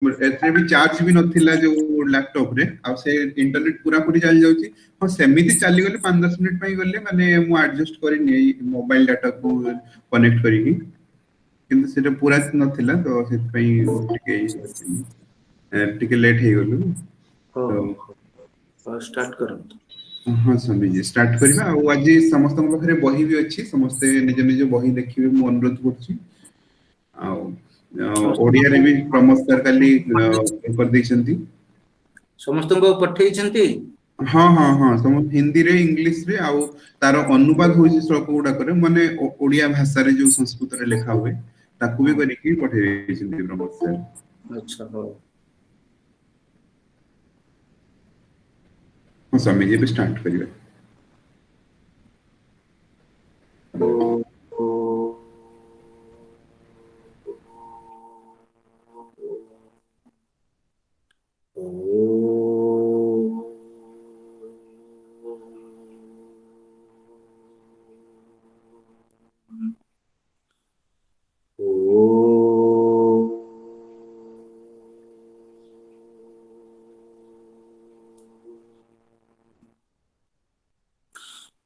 एथे भी चार्ज भी नथिला जो लैपटॉप रे आ से इंटरनेट पूरा पूरी चल जाउची हां सेमिति चली गले 5-10 मिनिट पई गले माने मु एडजस्ट करि नै मोबाइल डाटा को कनेक्ट करिकी किंतु सेटा पूरा नथिला तो से पई टिके लेट हे गलु तो स्टार्ट करंत हाँ स्वामी जी स्टार्ट करबा आ आज समस्त पाखरे बही भी अछि समस्त निज निज बही देखिबे मु अनुरोध करछि आ ओडिया रे भी प्रमोद सर काली कर दैछंती समस्त को पठेइ छंती हाँ हाँ हाँ समस्त हिंदी रे इंग्लिश रे आ तार अनुवाद होइछि श्लोक गुडा करे माने ओडिया भाषा रे जो संस्कृत रे लिखा हुए ताकू भी करिकि पठेइ दैछंती प्रमोद सर अच्छा हो हाँ स्वामी जी भी स्टार्ट करिवे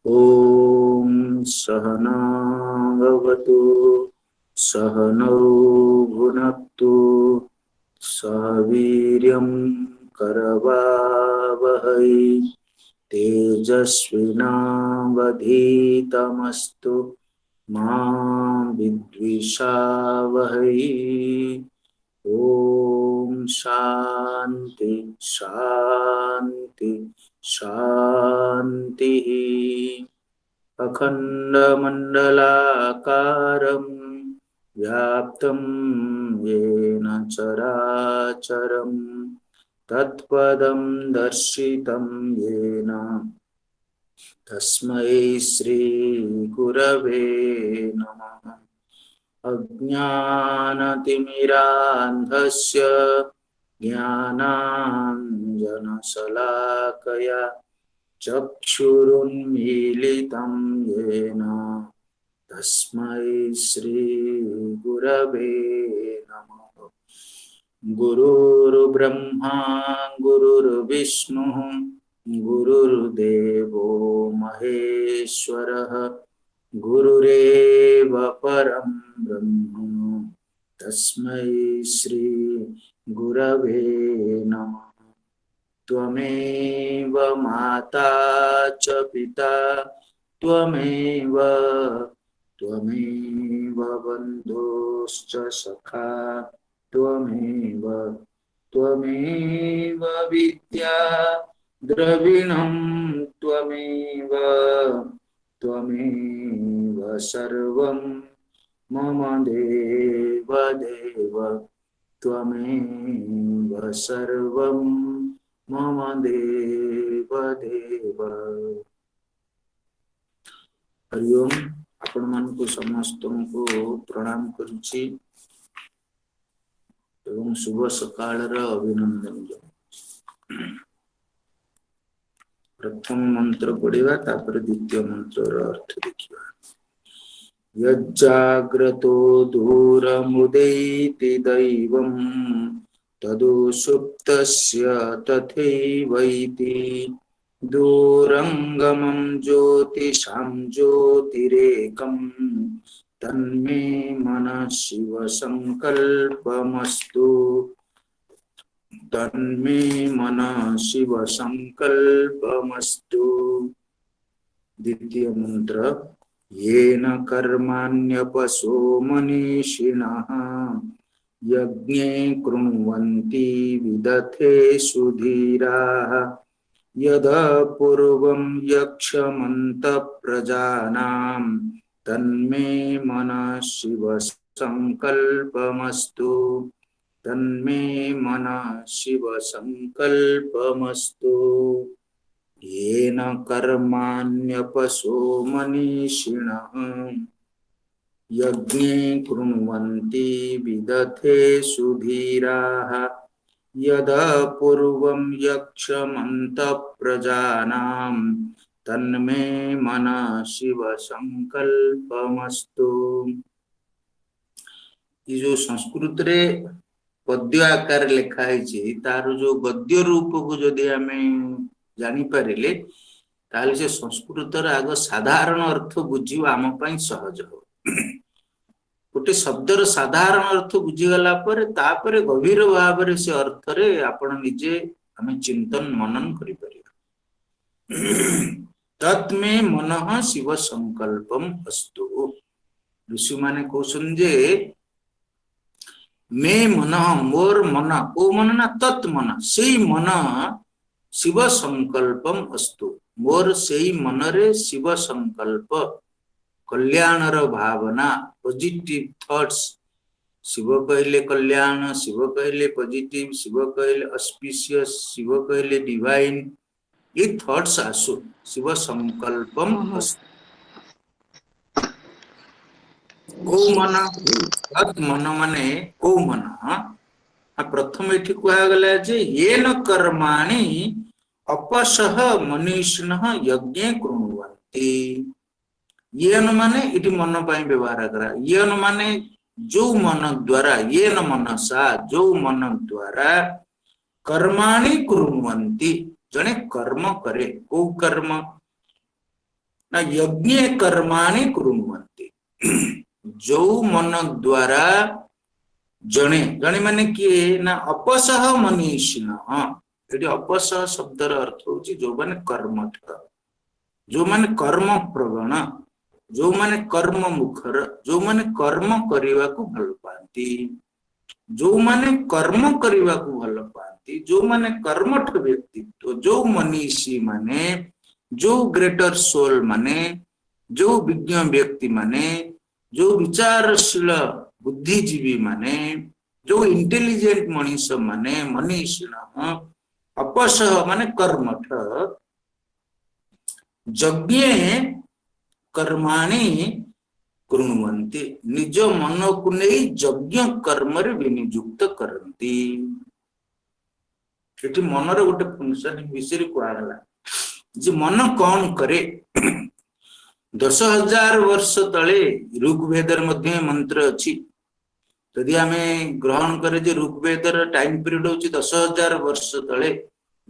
ॐ सहना भवतु सहनौ भुनक्तु सह वीर्यं करवावहै तेजस्विनावधीतमस्तु मा विद्विषावहै ॐ शान्ति शान्ति शान्तिः अखण्डमण्डलाकारं व्याप्तं येन चराचरं तत्पदं दर्शितं येन तस्मै श्रीगुरवे नमः अज्ञानतिमिरान्धस्य ज्ञानाञ्जनशलाकया चक्षुरुन्मीलितं येन तस्मै श्रीगुरवे नमः गुरुर्ब्रह्मा गुरुर्विष्णुः गुरुर्देवो महेश्वरः गुरुरेव परं ब्रह्म तस्मै श्री गुरवे नमः त्वमेव माता च पिता त्वमेव बन्धुश्च सखा त्वमेव विद्या द्रविणं त्वमेव सर्वं मम देव त्वमेव सर्वं मम देव हरि ओम आपण मान को समस्त को प्रणाम करुछि एवं शुभ सकाळ अभिनंदन प्रथम मंत्र पढ़िबा तापर द्वितीय मंत्र अर्थ देखिबा यज्जाग्रतो दूरमुदैति दैवं तदु सुप्तस्य तथैवैति दूरंगमं ज्योतिषां ज्योतिरेकं तन्मे मनः शिव संकल्पमस्तु तन्मे मनः शिव संकल्पमस्तु द्वितीय मंत्र येन कर्माण्यपशो मनीषिणः यज्ञे कृण्वन्ति विदथे सुधीराः यदा पूर्वं यक्षमन्तः प्रजानां तन्मे मनः शिव संकल्पमस्तु तन्मे मनः शिव संकल्पमस्तु येन कर्माण्यपशो मनीषिणः यज्ञे कृण्वन्ति विदथे सुधीराः यदा पूर्वं यक्षमन्तः प्रजानां तन्मे मनः शिव संकल्पमस्तु। ये जो संस्कृत रे पद्य आकार लिखा है तार जो गद्य रूप को जदि आमे जानी पारिले ताले से संस्कृतर आग साधारण अर्थ बुझिबा आम पई सहज हो गोटे शब्दर साधारण अर्थ बुझीगला पर तापर गभीर भाव से अर्थ रे आपण निजे आमे चिंतन मनन करि परिबा तत्मे मनः शिव संकल्पम अस्तु ऋषि माने कहउछन जे मे मन मोर मन ओ मन ना तत् मन सेई मन शिव संकल्पम अस्तु मोर सेई मन रे शिव संकल्प कल्याणर भावना पॉजिटिव थॉट्स शिव कहले कल्याण शिव कहले पॉजिटिव शिव कहले ऑस्पिशियस शिव कहले डिवाइन ये थॉट्स आसु शिव संकल्पम अस्तु को मन तत् मन माने को मन प्रथम एठी कहा गला जे येन कर्माणि अपसह मनीषिणः यज्ञे कृण्वन्ति येन माने इति मन पई व्यवहार करा येन माने जो मन द्वारा येन मनसा जो मन द्वारा कर्माणि कृण्वन्ति जने कर्म करे को कर्म ना यज्ञे कर्माणि कृण्वन्ति जो मन द्वारा जने जने माने किए ना अपसह मनीषिणः एटी अपसह शब्दर अर्थ होची जो माने कर्मठ जो माने कर्म प्रवण जो माने कर्म मुखर जो माने कर्म करिवा को भल पाती जो माने कर्म करिवा को भल पाती जो माने कर्मठ व्यक्तित्व जो मनीषी माने जो ग्रेटर सोल माने जो विज्ञ व्यक्ति माने जो विचारशील बुद्धिजीवी माने जो इंटेलिजेंट मनीष माने मनीषिण अपसह माने कर्मठ यज्ञे कर्माणि कृण्वन्ति निज मन को नहीं यज्ञ कर्म रे विनियुक्त करन्ति एटी मन रे गोटे फंक्शन विषय कहला जे मन कौन करे 10,000 वर्ष तले ऋग्वेदर मध्य मंत्र अछि यदि आमे ग्रहण करे जे ऋग्वेदर टाइम पीरियड होची 10,000 वर्ष तले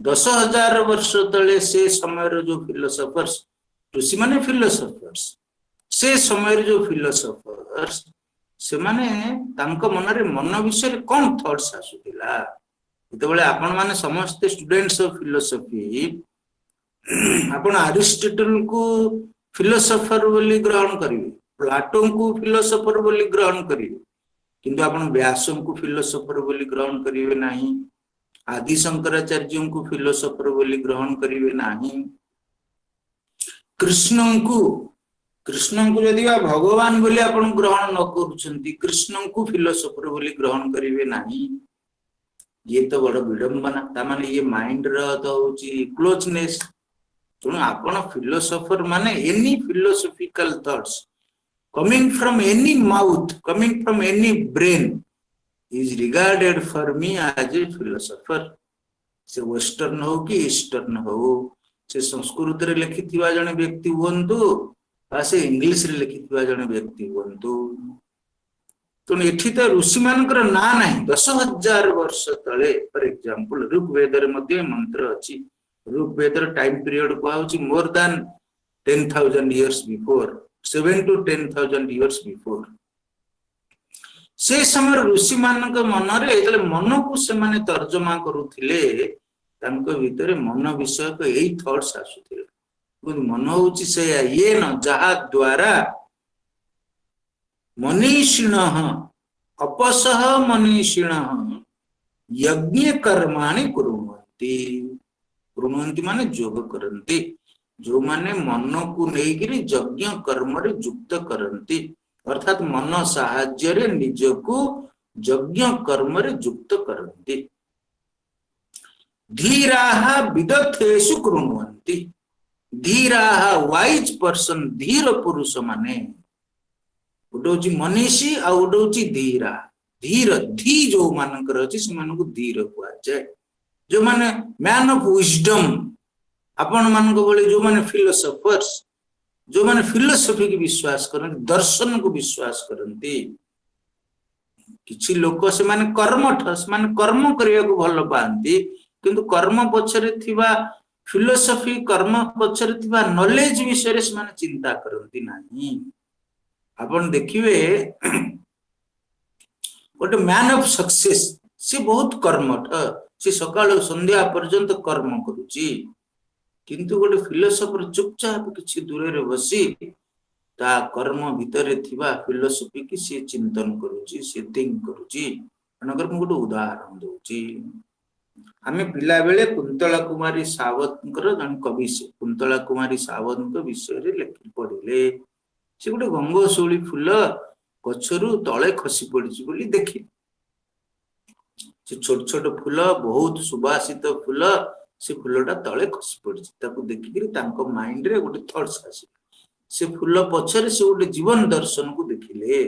10,000 वर्ष तले से समय जो फिलोसोफर्स ऋषि माने फिलोसोफर्स से समय जो फिलोसोफर्स से माने तांको मन रे मन विषय कोन थॉट्स आसुतिला जेतेबेले आपण माने समस्त स्टूडेंट्स ऑफ फिलोसफी आपण अरिस्टोटल को फिलोसोफर बोली ग्रहण करिवे प्लाटो को फिलोसोफर बोली ग्रहण करिवे किंतु आपण व्यास को फिलोसोफर बोली ग्रहण करिवे नाही आदि शंकराचार्य को फिलोसोफर बोली ग्रहण करिवे नाही कृष्ण को यदि भगवान बोली आपण ग्रहण न करूछंती कृष्ण को फिलोसोफर बोली ग्रहण करिवे नाही ये तो बड़ विडंबना ता माने ये माइंड रो तो होची क्लोजनेस तेणु आपण फिलोसोफर माने any philosophical thoughts coming from any mouth coming from any brain is regarded for me as a philosopher से वेस्टर्न हो कि ईस्टर्न हो से संस्कृत रे लिखिथिबा जने व्यक्ति हुंतु आ से इंग्लिश रे लिखिथिबा जने व्यक्ति हुंतु तो एठी तो ऋषि मानकर ना नाही 10,000 वर्ष तले फॉर एग्जांपल ऋग्वेदर मध्ये मंत्र अछि ऋग्वेदर टाइम पीरियड को more than 10,000 years before 7 to 10,000 years before से समय ऋषि मानक मन रे जले मन को से माने तर्जमा करूथिले तांको भितरे मन विषय को एई थॉट्स आसुथिले मन होची से ये न जहा द्वारा मनीषिणः अपसह मनीषिणः यज्ञ कर्माणि कुर्वन्ति माने योग करन्ति जो माने मन को लेकिरी यज्ञ कर्म रे युक्त करन्ति अर्थात मन साहाय्य रे निज को यज्ञ कर्म रे युक्त करन्ति धीराः विदथेषु कृण्वन्ति धीराः वाइज पर्सन धीर पुरुष माने उडोची मनीषी आ उडोची धीरा धीर धी जो मानकर अछि से मान को धीर हुआ जाए जो माने मैन ऑफ विजडम आपण मान को बोले जो माने फिलोसोफर्स जो माने फिलोसफी की विश्वास करन दर्शन को विश्वास करन्ती किछि लोक से माने कर्मठ से माने कर्म करिया को भल पांती किंतु कर्म पछरे थिबा फिलोसफी कर्म पछरे थिबा नॉलेज विषय से माने चिंता करंती नाही आपण देखिबे गोटे मैन ऑफ सक्सेस से बहुत कर्मठ से सकाळ संध्या पर्यंत कर्म करूची किंतु गोटे फिलोसफर चुपचाप किछि दूर रे बसी ता कर्म भितरे थिबा फिलोसफी की से चिंतन करूची से थिंक करूची अनगर मु गोटे उदाहरण दूची आमे पिला बेले कुंतला कुमारी सावंतर जन कवि से कुंतला कुमारी सावंत विषय रे लेखि पढिले से गोटे गंगोशोली फूल गछरु तळे खसी पड़िछि बोली देखि से छोट छोट फूल बहुत सुवासित फूल से फूलटा तळे खसी पड़िछि ताकू देखिकरी तांको माइंड रे गोटे थॉट्स आसी से फूल पछरे से गोटे जीवन दर्शन को देखिले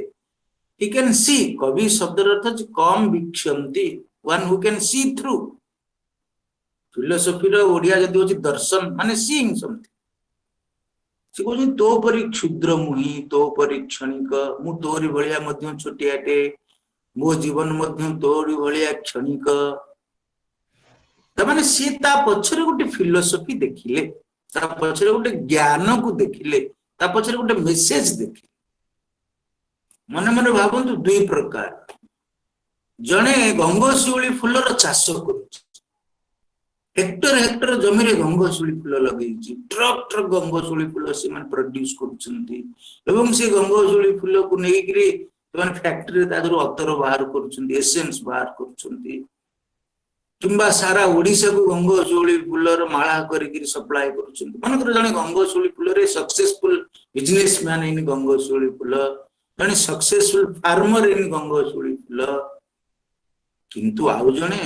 he can see कवि शब्द अर्थ कम विक्षंती one who can see through philosophy रो ओडिया जदी होची दर्शन माने सीइंग समथिंग से कहूँ तो परी क्षुद्र मुही तो परी क्षणिक मु तोरी भलिया मध्य छोटियाटे मो जीवन मध्य तोरी भलिया क्षणिक तमाने सी ता पछरे गोटे फिलोसफी देखिले ता पछरे गोटे ज्ञान को देखिले ता पछरे गोटे मेसेज देखिले मने मने भाबंतु दुई प्रकार जणे गंगोशिउली फूलर चाष करूची हेक्टर हेक्टर जमी रे गंगोशिउली फूल लगेछि ट्रक ट्रक गंगोशिउली फूल से मन प्रोड्यूस करूछंती एवं से गंगोशिउली फूल को नेगिरी मन फैक्ट्री रे तादरो अतर बाहर करूछंती एसेंस बाहर करूछंती किंबा सारा ओडिसा को गंगोशिउली फूलर माळा करिकरी सप्लाई करूछंती मनकर जने गंगोशिउली फूल रे सक्सेसफुल बिजनेसमैन इन गंगोशिउली फूल जने सक्सेसफुल फार्मर इन गंगोशिउली फूल किंतु आउ जने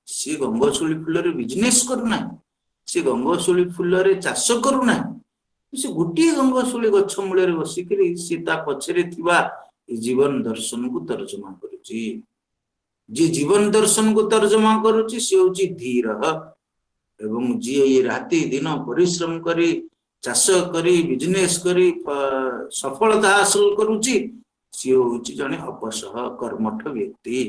सी गंगोशिउली फूल रे बिजनेस करूना सी गंगोशिउली फूल रे चाष करूना सी गुटी गंगोशिउली गछ मूले रे बसिकरी सी ता पछरे थिबा जीवन दर्शन को तर्जमा करूची जे जीवन दर्शन को तर्जमा करूची से होची धीर एवं जे ये राति दिन परिश्रम करी चाष करी बिजनेस करी सफलता हासिल करूची से होची जने अपसह कर्मठ व्यक्ति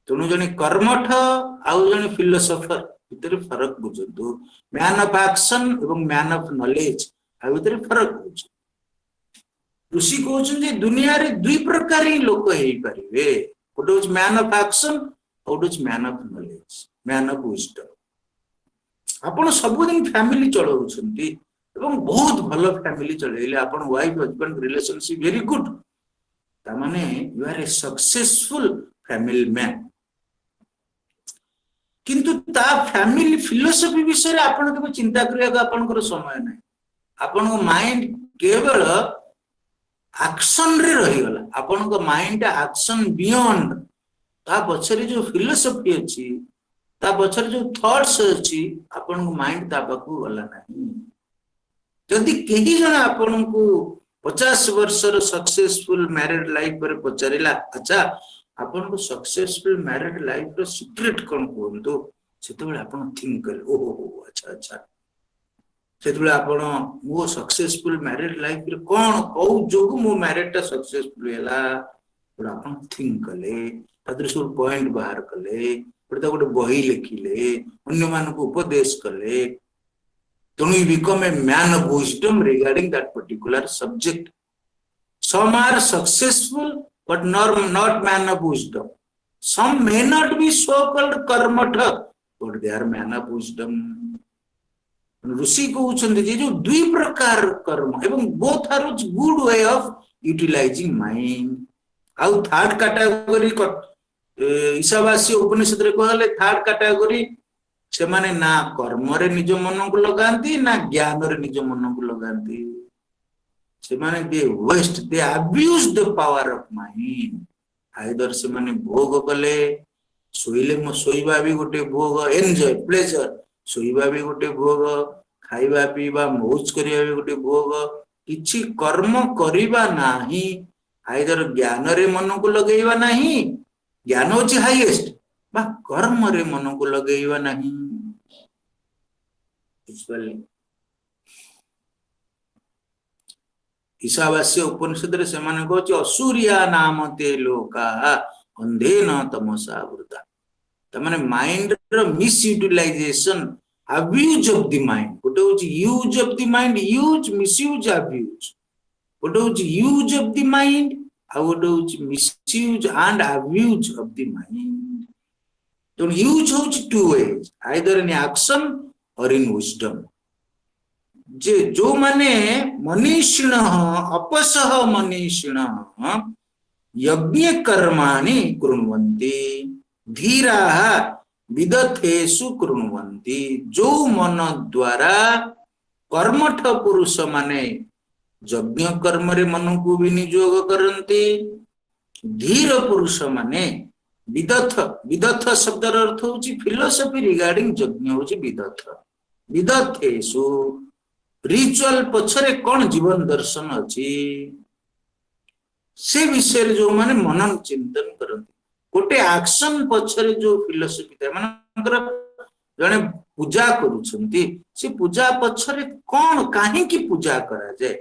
तेणु जने कर्मठ आउ जने फिलोसोफर भितर फरक बुझंतु मैन ऑफ एक्शन एवं मैन ऑफ नॉलेज आ भितर फरक बुझ ऋषि कहउछन जे दुनिया रे दुई प्रकार ही लोक हेई परिबे गोटे होछ मैन ऑफ एक्शन और होछ man of knowledge man of wisdom आपण सब दिन फैमिली चलाउछंती एवं बहुत भलो फैमिली चलेले आपण wife husband relationship very good ता माने you are a successful family man किंतु ता फैमिली फिलोसफी विषय रे आपण के चिंता करिया का आपण को समय नै आपण को माइंड केवल एक्शन रे रही गला आपण को माइंड एक्शन बियॉन्ड ता पछरे जो फिलोसफी अछि ता पछरे जो थॉट्स अछि आपण को माइंड ता पाकू गला नाही जदि केही जण आपण को 50 वर्ष रो सक्सेसफुल मैरिड लाइफ पर पछरेला अच्छा आपण को सक्सेसफुल मैरिड लाइफ रो सीक्रेट कोन कोंतो सेतबेले आपण थिंक कर ओ अच्छा अच्छा सेतबेले आपण मो सक्सेसफुल मैरिड लाइफ रे कोन को जोग मो मैरिड ता सक्सेसफुल हैला पर आपण थिंक कले तादर सब पॉइंट बाहर कले पर ता गोटे बही लिखिले अन्य मान को उपदेश कले then you become a man of wisdom regarding that particular subject. Some are successful but not man of wisdom. Some may not be so-called karmatha but they are man of wisdom. ऋषि कहउछन्ति जे जो दुई प्रकार कर्म एवं both are good way of utilizing mind. आउ third category ईशावासी उपनिषद रे कहले third category से माने ना कर्म रे निज मन को लगांती ना ज्ञान रे निज मन को लगांती से माने they waste they abuse the power of mind either से माने भोग कले सोइले म सोइबा भी गोटे भोग एन्जॉय प्लेजर सोइबा भी गोटे भोग खाइबा पीबा मौज करिया भी गोटे भोग किछि कर्म करिबा नाही आइदर ज्ञान रे मन को लगेइबा नाही ज्ञान होछि हाईएस्ट बा कर्म रे मन को लगेइबा नाही ईशावास्य उपनिषद रे से माने कहछि असुरिया नाम ते लोका अंधेन तमसा वृता तमाने माइंड रो misutilisation abuse of the mind गोटे होची use of the mind use misuse abuse गोटे होची यूज ऑफ द माइंड आ गोटे होची misuse and abuse of the mind तो यूज होची two ways either in action or in wisdom जे जो माने मनीषिण अपसह मनीषिण यज्ञ कर्माणि कुर्वन्ति धीराः विदथेषु कुर्वन्ति जो मन द्वारा कर्मठ पुरुष माने यज्ञ कर्म रे मन को विनियोग करन्ति धीर पुरुष माने विदथ विदथ शब्द अर्थ होची फिलोसफी रिगार्डिंग यज्ञ होची विदथ विदथेषु रिचुअल पछरे कौन जीवन दर्शन अछि से विषय जो माने मनन चिंतन करନ୍ତି गोटे एक्शन पछरे जो फिलोसफी था मानकर जने पूजा करूछंती से पूजा पछरे कौन काहे की पूजा करा जाय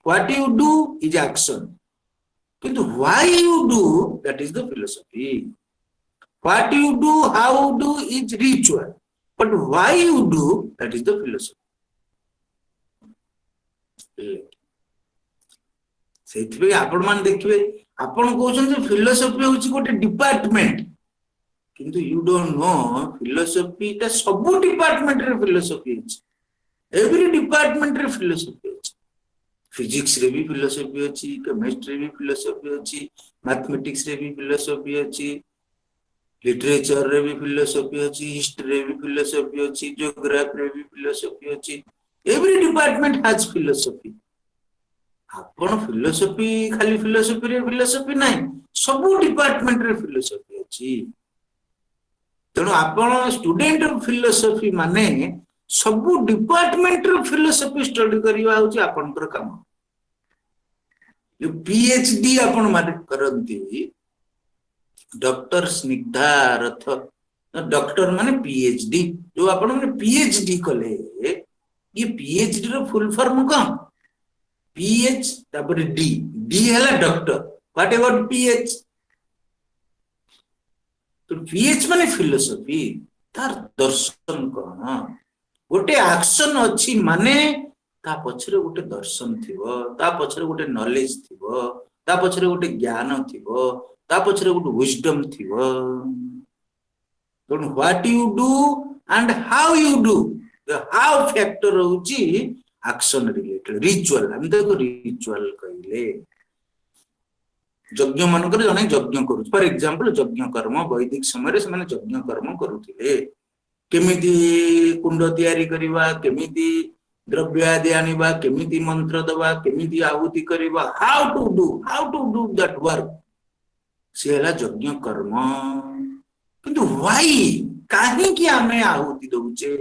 what you do is action किंतु why you do that is the philosophy what you do how do is ritual but why you do that is the philosophy से आपण मान देखिए आपण कहते फिलोसफी हूँ गोटे डिपार्टमेंट किंतु यू डोंट नो फिलोसफी टा सब डिपार्टमेंट रे फिलोसफी है एवरी डिपार्टमेंट रे फिलोसफी है फिजिक्स रे भी फिलोसफी अच्छी केमिस्ट्री रे भी फिलोसफी अच्छी मैथमेटिक्स रे भी फिलोसफी अच्छी लिटरेचर रे भी फिलोसफी अच्छी हिस्ट्री रे भी फिलोसफी अच्छी ज्योग्राफी रे भी फिलोसफी अच्छी एवरी डिपार्टमेंट हैज फिलोसफी आपण फिलोसफी खाली फिलोसफी रे फिलोसफी नहीं सब डिपार्टमेंट रे फिलोसफी अच्छी तेणु आपण स्टूडेंट ऑफ फिलोसफी माने सब डिपार्टमेंट रे फिलोसफी स्टडी करिवा होची आपनकर काम जो पीएचडी आपण माने करंती डॉक्टर स्निग्धा रथ डॉक्टर माने पीएचडी जो आपण माने पीएचडी कले ये पीएचडी रो फुल फॉर्म कौन पीएच तापर डी डी हैला डॉक्टर व्हाट अबाउट पीएच तो पीएच माने फिलोसफी तार दर्शन कौन गोटे एक्शन अच्छी माने ता पछरे गोटे दर्शन थिबो ता पछरे गोटे नॉलेज थिबो ता पछरे गोटे ज्ञान थिबो ता पछरे गोटे विजडम थिबो तो what you do and how you do the how factor होची एक्शन रिलेटेड रिचुअल हम देखो रिचुअल कहले यज्ञ मानकर जने यज्ञ करू फॉर एग्जांपल यज्ञ कर्म वैदिक समय से माने यज्ञ कर्म करूथिले केमिति कुंड तयारी करिवा केमिति द्रव्य आदि आनिबा केमिति मंत्र दबा केमिति आहुति करिवा how to do that work सेला यज्ञ कर्म किंतु व्हाई काहे कि हमें आहुति दउचे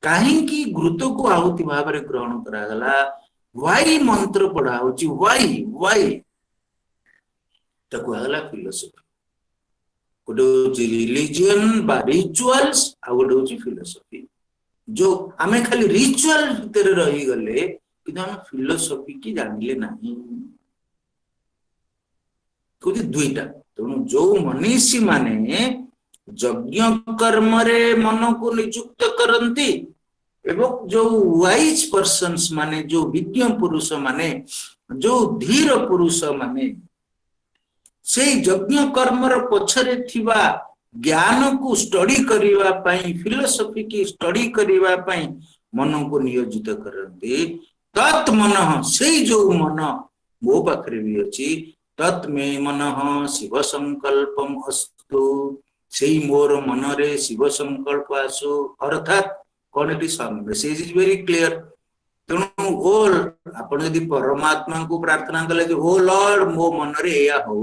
काहे कि गुरुत्व को आहुति भाव रे ग्रहण करा गला व्हाई मंत्र पढ़ा होची व्हाई तको आगला फिलोसफी गोटे रिलीजन बा रिचुअल्स आ गोटे होची फिलोसफी जो हमें खाली रिचुअल भीतर रही गले कि हम फिलोसफी की जानिले नहीं कोती दुईटा तेणु जो मनीषी माने यज्ञ कर्म रे मन को नियुक्त करंती एवं जो वाइज पर्सन्स माने जो विज्ञ पुरुष माने जो धीर पुरुष माने से यज्ञ कर्म रो पछरे थिबा ज्ञान को स्टडी करिवा पई फिलोसफी की स्टडी करिवा पई मन को नियोजित करंती तत् मन से जो मन मो पाखरे भी अछि तत् में मन शिव संकल्पम अस्तु से मोर मन रे शिव संकल्प आसु अर्थात कौन it is message is very clear तेणु ओल आपण यदि परमात्मा को प्रार्थना कले जे ओ लॉर्ड मो मन रे या हो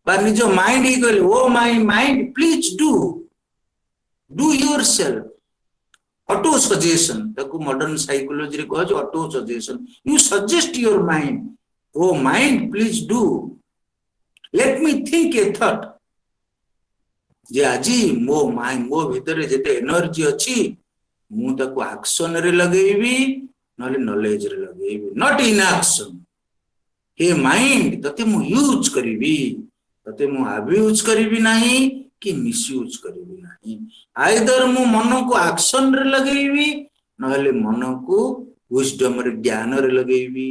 बा निज माइंड ही कहले O my mind please do yourself autosuggestion ताको मॉडर्न साइकोलॉजी रे कहज autosuggestion you suggest your mind O mind please do let me think a thought जे आजी मो माइंड मो भीतर जेते एनर्जी अछि मु ताको एक्शन रे लगेबी नले नॉलेज रे लगेबी नॉट इन एक्शन हे माइंड तते मु यूज करिबी तते मु अब्यूज करिवि नाही कि मिसयूज करिवि नाही आइदर मु मन को एक्शन रे लगेइबी नहले मन को विजडम रे ज्ञान रे लगेइबी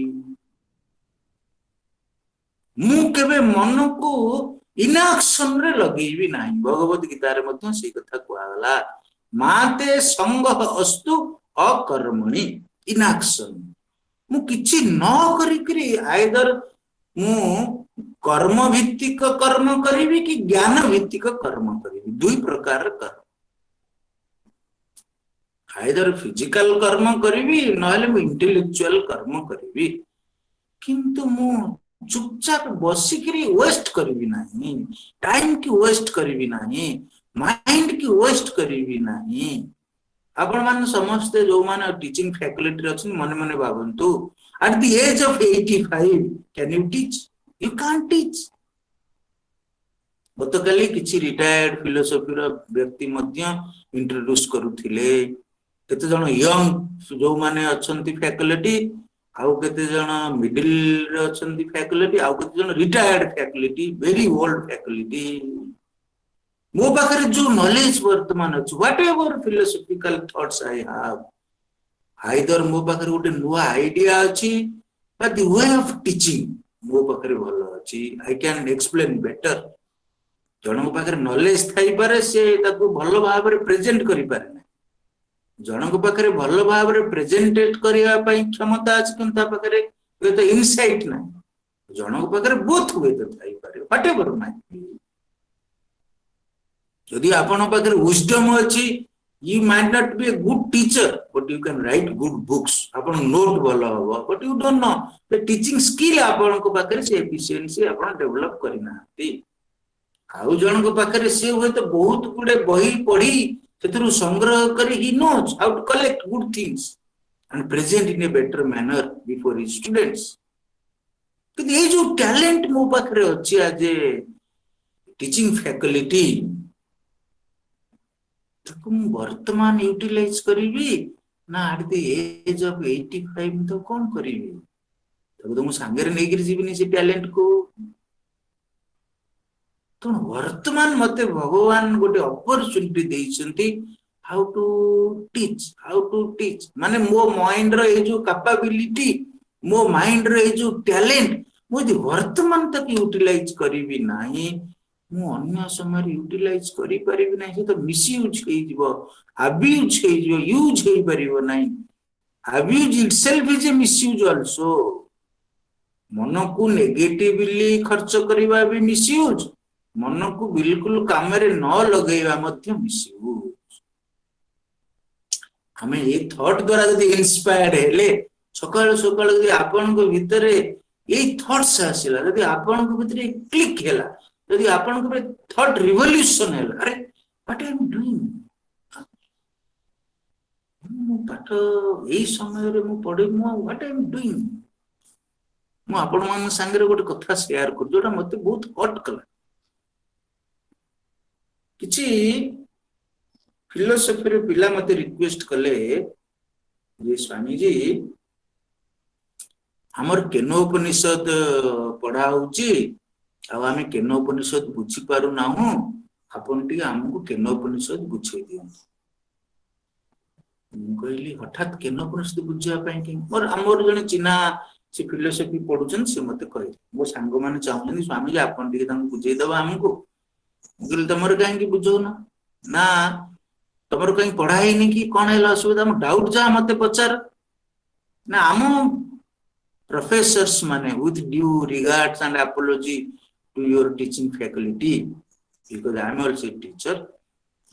मु केबे मन को इनएक्शन रे लगेइबी नाही भगवत गीता रे मध्य से कथा कुआगला माते संग अस्तु अकर्मणि इनएक्शन मु किछि न करि करी आइदर मु कर्म भित्तिक कर्म करिवि कि ज्ञान भित्तिक कर्म करिवि दुई प्रकार कर्म आइदर फिजिकल कर्म करिवि नहले मु इंटेलेक्चुअल कर्म करिवि किंतु मु चुपचाप बसिकरी वेस्ट करिवि नाही टाइम की वेस्ट करिवि नाही माइंड की वेस्ट करिवि नाही आपण मान समस्त जो मान टीचिंग फैकल्टी अछि मने मने भाबंतु at the age of 85 can you teach you can't teach गतकाली किछि रिटायर्ड फिलोसोफी रो व्यक्ति मध्य इंट्रोड्यूस करूथिले केते जण यंग जो माने अछंती फैकल्टी आउ केते जण मिडिल रे अछंती फैकल्टी आउ केते जण retired faculty very old faculty मो पाखरे जो नॉलेज वर्तमान अछि what ever philosophical thoughts I have either मो पाखरे गोटे नुआ आइडिया अछि but the way of teaching मो पाखरे भलो अछि आई कैन एक्सप्लेन बेटर जणक पाखरे नॉलेज थाई पारे से ताको भलो भाबरे प्रेजेंट करि पारे ना जणक पाखरे भलो भाबरे प्रेजेंटेट करिया पई क्षमता अछि किंतु पाखरे तो इनसाइट ना जणक पाखरे बोथ वे तो थाई पारे व्हाट एवर ना यदि आपण पाखरे विजडम अछि you might not be a good teacher but you can write good books आपण नोट भलो हो but you don't know the teaching skill आपण को पाखरे से एफिशिएंसी आपण डेवलप करिनाती आउ जण को पाखरे से होय तो बहुत गुडे बही पढी सेतरु संग्रह करी he knows how to collect good things and present in a better manner before his students कि ये जो टैलेंट मो पाखरे अछि आज टीचिंग फैकल्टी वर्तमान यूटिलाइज करिवि ना एट द एज ऑफ 85 तो कोन करिवि तब तो मु संगे नै गिर जीवनी से टैलेंट को तो वर्तमान मते भगवान गोटे अपॉर्चुनिटी देइछंती हाउ टू टीच माने मो माइंड रो ए जो कैपेबिलिटी मो माइंड रो ए जो टैलेंट मु वर्तमान तक यूटिलाइज करिवि नाही मु अन्य समय यूटिलाइज करि परिबि नै से तो मिसयूज हे जिवो अब्यूज हे जिवो यूज हे परिबो नै abuse itself is a misuse also मन को नेगेटिवली खर्च करिवा भी मिसयूज मन को बिल्कुल काम रे न लगेवा मध्य मिसयूज हमें ये थॉट द्वारा यदि इंस्पायर्ड हेले सकाळ सकाळ यदि आपन को भितरे ये थॉट्स आसिला यदि आपन को भितरे क्लिक हेला यदि आपन को थॉट रिवोल्यूशन है अरे व्हाट आई एम डूइंग मु पाठ एई समय रे मु पढे मु व्हाट आई एम डूइंग मु आपन मान संगे गोटे कथा शेयर कर जोटा मते बहुत हट कला किछि फिलोसॉफी रे पिला मते रिक्वेस्ट कले जे स्वामी जी हमर केनोपनिषद पढा होची अब आमे केनोपनिषद बुझी पारु नाहु आपन टी हमको केनोपनिषद बुझे दियो कहली हठात केनोपनिषद बुझिया पई कि मोर हमर जने चिन्हा से फिलोसॉफी पढुचन से मते कहले मो सांग माने चाहउनी स्वामी जी आपन टी तंग बुझे दबा हमको कहली तमर काहे कि बुझो ना ना तमर काहे पढाई नि कि कोन हैला असुविधा हम डाउट जा मते पचार ना हम प्रोफेसर्स माने with due regards and apology to your teaching faculty because I am also a teacher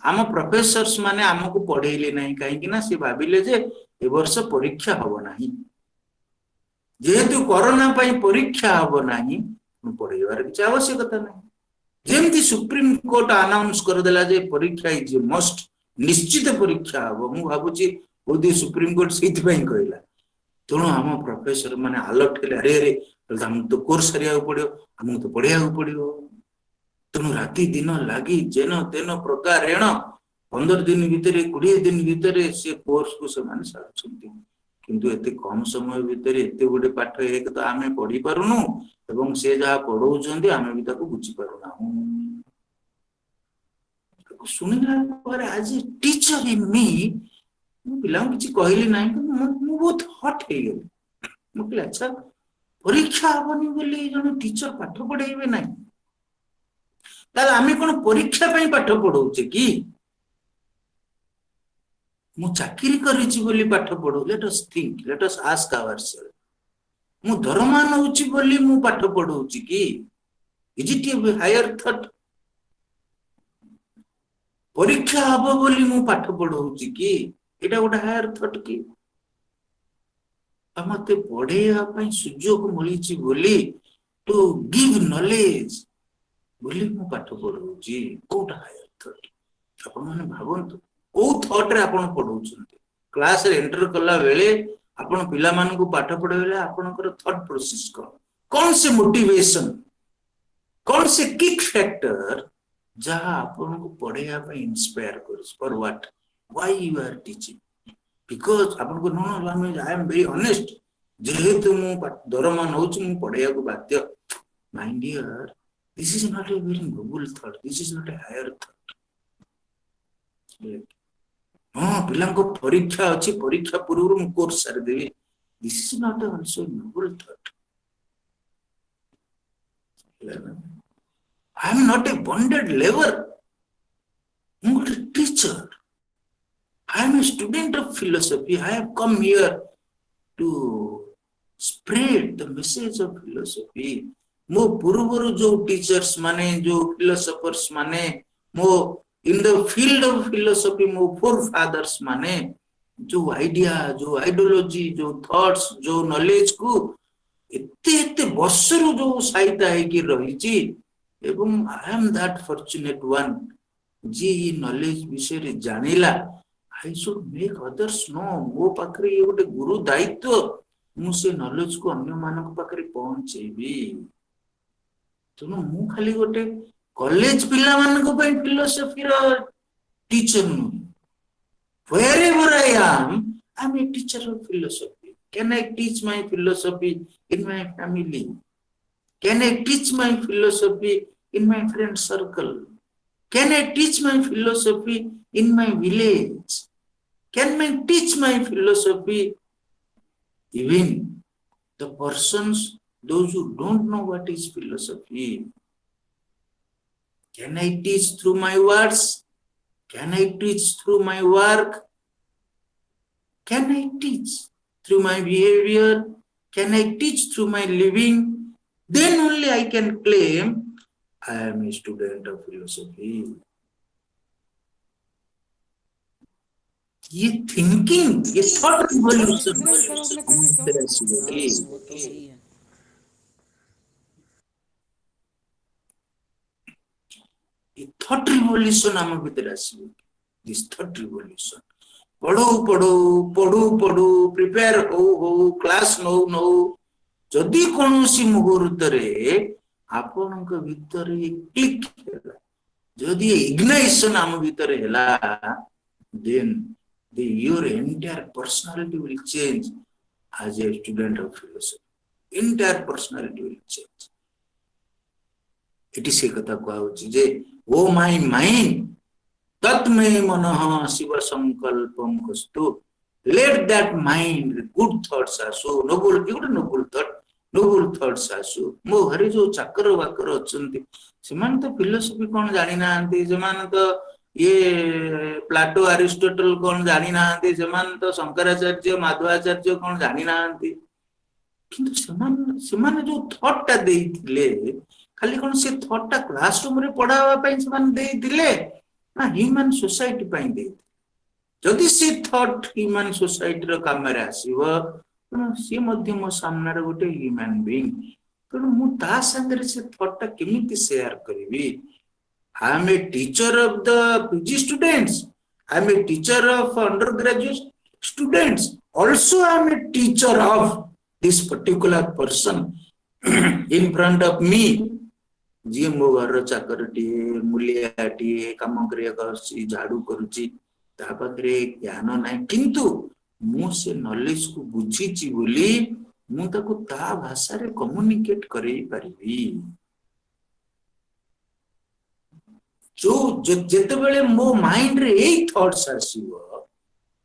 आम प्रोफेसर्स माने हमको पढेले नाही काहे कि ना से भाबिले जे ए वर्ष परीक्षा हबो नाही जेहेतु कोरोना पई परीक्षा हबो नाही पढेबार कि आवश्यकता नाही जेमति सुप्रीम कोर्ट अनाउंस कर देला जे परीक्षा इज मस्ट निश्चित परीक्षा हबो मु भाबुची ओदी सुप्रीम कोर्ट सेति पई कहला तणो हम प्रोफेसर माने अलर्ट केले अरे अरे हम तो कोर्स करिया पड़ियो हमको तो पढ़िया पड़ियो तेणु राति दिन लगी जेन तेन प्रकार 15 दिन भितर 20 दिन भितर से कोर्स को से माने सारछंती किंतु एते कम समय भितर एते गोटे पाठ एक तो आमे पढ़ी पारुनु एवं से जहाँ पढ़ौଛନ୍ତି ଆମେ ବି ତାକୁ ବୁଝି ପାରୁନାହୁଁ ଶୁଣିଲା ପରେ ଆଜି ଟିଚର ଇନ୍ ମି ମୁଁ ପିଲାଙ୍କୁ କିଛି କହିଲି ନାହିଁ କିନ୍ତୁ ମୁଁ ବହୁତ ହଟ୍ ହେଇଗଲି ମୁଁ କହିଲି ଆଚ୍ଛା ପରୀକ୍ଷା ହବନି ବୋଲି ଜଣେ ଟିଚର ପାଠ ପଢେଇବେ ନାହିଁ ତାହେଲେ ଆମେ କଣ ପରୀକ୍ଷା ପାଇଁ ପାଠ ପଢଉଛେ କି ମୁଁ ଚାକିରି କରିଛି ବୋଲି ପାଠ ପଢୁ let us think let us ask ourselves ମୁଁ ଦରମା ନଉଛି ବୋଲି ମୁଁ ପାଠ ପଢଉଛି କି is it a higher thought ପରୀକ୍ଷା ହବ ବୋଲି ମୁଁ ପାଠ ପଢଉଛି କି ଏଟା ଗୋଟେ ହାୟର ଥଟ୍ କି ମତେ ପଢେଇବା ପାଇଁ ସୁଯୋଗ ମିଳିଛି ବୋଲି ଟୁ ଗିଭ୍ ନଲେଜ ବୋଲି ମୁଁ ପାଠ ପଢଉଛି କୋଉଟା ହାୟର ଥଟ୍ ଆପଣ ମାନେ ଭାବନ୍ତୁ କୋଉ ଥଟ୍ ରେ ଆପଣ ପଢଉଛନ୍ତି କ୍ଲାସ ରେ ଏଣ୍ଟର କଲା ବେଳେ ଆପଣ ପିଲାମାନଙ୍କୁ ପାଠ ପଢେଇଲେ ଆପଣଙ୍କର ଥଟ୍ ପ୍ରୋସେସ କଣ ସେ ମୋଟିଭେସନ कौन से किक फैक्टर जहां आपको पढ़ेया पे इंस्पायर करिस for what why you are teaching because आपको know I am very honest जेहेतु मु दरमा नउची मु पढ़ेया को बाध्य my dear this is not a very noble thought this is not a higher thought हां पिलां को परीक्षा अछि परीक्षा पूर्व मु कोर्स सार देबी this is not also noble thought I am not a bonded labor. I am a teacher. I am a student of philosophy. I have come here to spread the message of philosophy. मो पूर्वरु जो teachers माने जो philosophers माने मो in the field of philosophy मो forefathers माने जो idea जो ideology जो thoughts जो knowledge को इत्ते वर्षरु जो साहित्य है कि रही एवं I am that fortunate one जी नॉलेज विषय रे जानिला I should make others know मो पाखरे ये गोटे गुरु दायित्व मु से नॉलेज को अन्य मानक पाखरे पहुंचेबी तनो मु खाली गोटे कॉलेज पिला मानक पई फिलोसॉफी रो टीचर नु wherever I am a teacher of philosophy can I teach my philosophy in my family can I teach my philosophy in my friend circle can I teach my philosophy in my village can I teach my philosophy even the persons those who don't know what is philosophy can I teach through my words can I teach through my work can I teach through my behavior can I teach through my living then only I can claim I am a student of philosophy ये thinking ये thought revolution ये thought revolution आम भीतर आसीबो this thought revolution पढ़ो पढ़ो पढ़ो पढ़ो prepare हो क्लास नो जदि कोनोसी मुहूर्त रे आपनक भीतर क्लिक होला जदि इग्नाइशन आम भीतर होला then your entire personality will change as a student of philosophy entire personality will change it is a katha कहउची जे ओ माय माइंड तत्मे मनः शिव संकल्पम कस्तु let that mind good thoughts आसु noble thoughts आसु मो घरे जो चाकर वाकर अछंती सेमान तो फिलोसफी कोन जानि नांती सेमान तो ये प्लाटो अरिस्टोटल कोन जानि नांती सेमान तो शंकराचार्य माधवाचार्य कोन जानि नांती किंतु सेमान जो थॉट ता देइथिले खाली कोन से थॉट ता क्लासरूम रे पढावा पई सेमान देइथिले ना ह्यूमन सोसाइटी पई दे जदि से थॉट ह्यूमन सोसाइटी रो काम रे आसीबो सी मध्य मो सामने रे गोटे ह्यूमन बीइंग तो मु ता संग रे से थॉट ता केमिति शेयर करबी I am a teacher of the PG students. I am a teacher of undergraduate students. Also, I am a teacher of this particular person in front of me. जी मो घर चाकरटी मूल्याटी काम करिया करसी झाड़ू करूची ता पाखरे ज्ञान नाही किंतु मु से नॉलेज को बुझीची बोली ମୁଁ ତାକୁ ତା ଭାଷାରେ କମ୍ୟୁନିକେଟ କରେଇ ପାରିବି। ଯେତେବେଳେ ମୋ ମାଇंड रे एई थॉट्स आसीबो,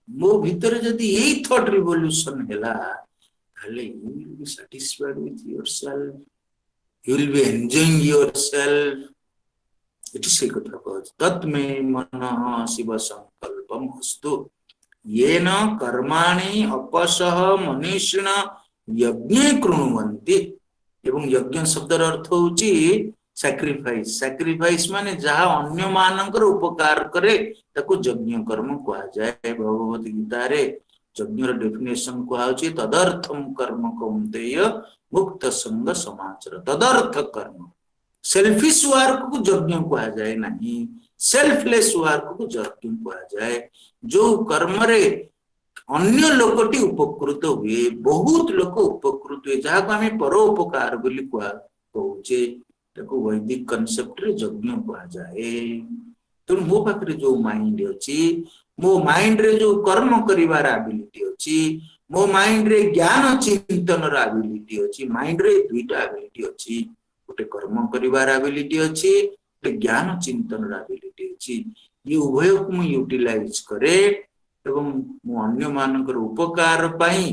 मो भीतर जदि एई थॉट रिवोल्यूशन हैला, ताले you will be satisfied with yourself, you will be enjoying yourself. It से कथा कहत तत्मे मनः शिव संकल्पम अस्तु येन कर्माणि अपसह मनीषिण यज्ञ कृणुवन्ति। एवं यज्ञ शब्दर अर्थ होची सैक्रिफाइस। सैक्रिफाइस माने जहा अन्य मानकर उपकार करे ताको यज्ञ कर्म कहा जाए। भगवत गीता रे यज्ञ र डेफिनेशन कहा होची तदर्थम कर्म कौन्तेय मुक्त संग समाचर। तदर्थ कर्म सेल्फिश वर्क को यज्ञ कहा जाए नहीं, सेल्फलेस वर्क को यज्ञ कहा जाए। जो कर्म रे अन्य लोकटी उपकृत हुए, बहुत लोक उपकृत हुए, जहाँ को हमें परोपकार बोली कहूचे, ताको वैदिक कॉन्सेप्ट रे यज्ञ कहा जाए। तो मो पाखरे जो माइंड अछि, मो माइंड रे जो कर्म करिवार एबिलिटी अछि, मो माइंड रे ज्ञान चिंतन र एबिलिटी अछि। माइंड रे दुईटा एबिलिटी अछि, गोटे कर्म करिवार एबिलिटी अछि, गोटे ज्ञान चिंतन र एबिलिटी अछि। ये उभय को मु यूटिलाइज करे एवं मु अन्य मानकर उपकार पाई,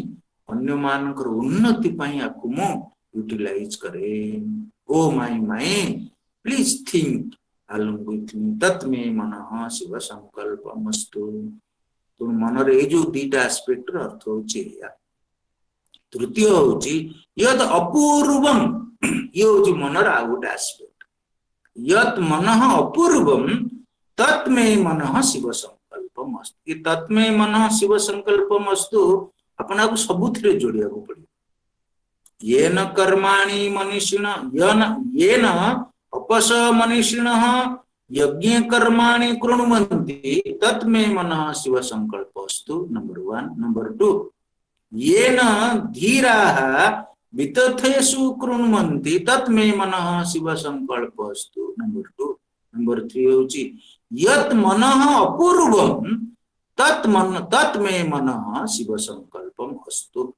अन्य मानकर उन्नति पाई आकु मु यूटिलाइज करे। ओ my mind please think along with me तत्मे मनः शिव संकल्पमस्तु। तो मन रे जो दीटा एस्पेक्ट र अर्थ होची या। तृतीय होची यद अपूर्वम, ये होची मन र आ गोटे एस्पेक्ट। यत मनः अपूर्वम तत्मे मनः शिव संकल्पमस्तु। ये तत्मे मनः शिव संकल्पमस्तु अपना को सबुथिरे जोड़िया को पड़ी। येन कर्माणि मनीषिण येन अपस मनीषिणः यज्ञ कर्माणि कृणुवन्ति तत्मे मनः शिव संकल्पस्तु। नंबर 1। नंबर 2 येन धीराः वितथेषु कृणुवन्ति तत्मे मनः शिव संकल्पस्तु। नंबर 2। नंबर 3 होची यत् मनः अपूर्वम तत्मे मनः शिव संकल्पम अस्तु।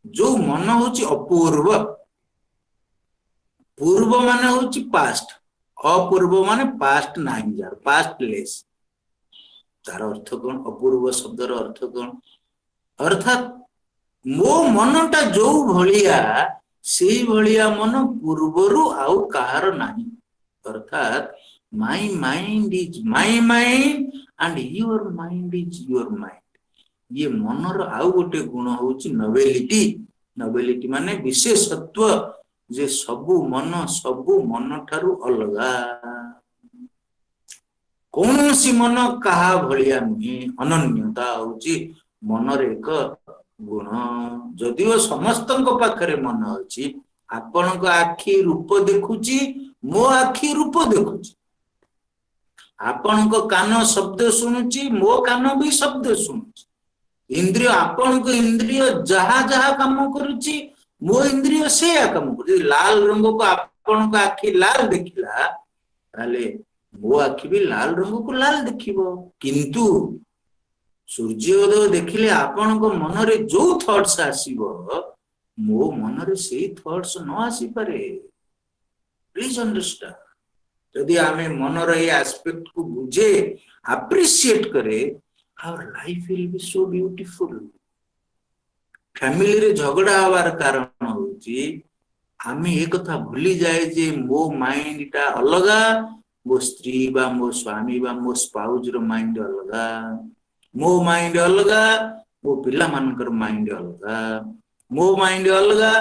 जो मन होची अपूर्व, पूर्व माने होची पास्ट, अपूर्व माने पास्ट नहीं जार, पास्ट लेस। तार अर्थ कौन? अपूर्व शब्दर अर्थ कौन? अर्थात मो मनटा जो भलिया से भलिया मन पूर्वरु आउ कहार नहीं। अर्थात my mind is my mind and your mind is your mind. ये मनर आउ गोटे गुण होची नोवेलिटी। नोवेलिटी माने विशेषत्व, जे सबु मन ठारू अलगा। कौनसी मन कहा भलिया नुहे, अनन्यता होची मनर एक गुण। जदिओ समस्तक पाखरे मन अछि, आपनक आखि रूप देखुची, मो आखि रूप देखुची। आपनक कान शब्द सुनुची, मो कान भी शब्द सुनुची। इंद्रिय आपनक इंद्रिय जहा जहा काम करुची, मो इंद्रिय से काम करुची। लाल रंग को आपनक आखि लाल देखिला, ताले मो आखि भी लाल रंग को लाल देखिबो। किंतु सूर्योदय देखिले आपनक मन रे जो थॉट्स आसीबो, मो मन रे से थॉट्स न आसी पारे। Please understand. यदि आमे मन रे एस्पेक्ट को बुझे, अप्रिशिएट करे, our life will be so beautiful. Family रे झगड़ा हवार कारण होची आमे एक कथा भूली जाए जे मो माइंड टा अलगा, मो स्त्री बा मो स्वामी बा मो स्पाउस रो माइंड अलगा, मो माइंड अलगा, मो पिला मानकर माइंड अलगा, मो माइंड अलगा,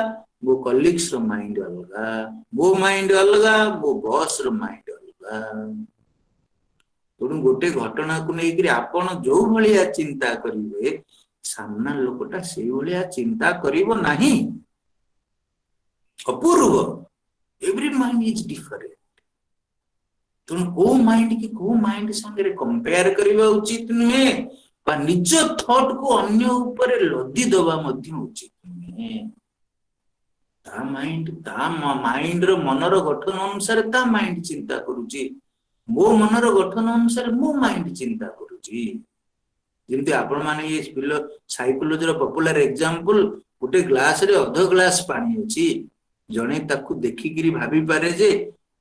मो कलीग्स रो माइंड अलगा, मो माइंड अलगा, मो बॉस रो माइंड अलगा। तेणु गोटे घटना को लेकर आपण जो भलिया चिंता करिवे, सामना लोकटा से भलिया चिंता करिवो नहीं। अपूर्व, एवरी माइंड इज डिफरेंट। तेणु को माइंड की को माइंड संगे कंपेयर करिवा उचित नुहे, बा निज थॉट को अन्य ऊपर लदी दबा मध्य उचित नुहे। ता माइंड रो मनर गठन अनुसार ता माइंड चिंता करूची, मो मनर गठन अनुसार मो माइंड चिंता करूची। जेमती आपण माने ये साइकोलॉजी रो पॉपुलर एग्जांपल गोटे ग्लास रे अध ग्लास पानी अछि जणे ताकू देखिकिरी भाबी पारे जे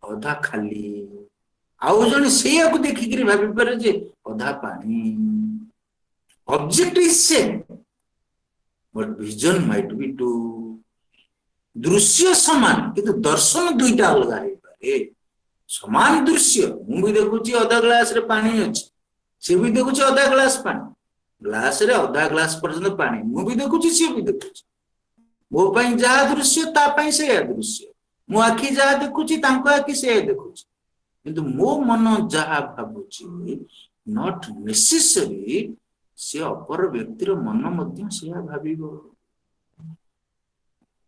अधा खाली आउ जणे सेया को देखिकिरी भाबी पारे जे अधा पानी object is same but vision might be two दृश्य समान किंतु दर्शन दुईटा अलग है पारे समान दृश्य मु भी देखुची अधा ग्लास रे पानी अछि से भी देखुची अधा ग्लास पानी ग्लास रे अधा ग्लास पर्यंत पानी मु भी देखुची से भी देखुची मो पई जहा दृश्य ता पई से दृश्य मो आखि जहा देखुची तांको आखि से देखुची किंतु मो मन जहा भाबुची नॉट नेसेसरी से अपर व्यक्तिर मन मध्य से भाबिबो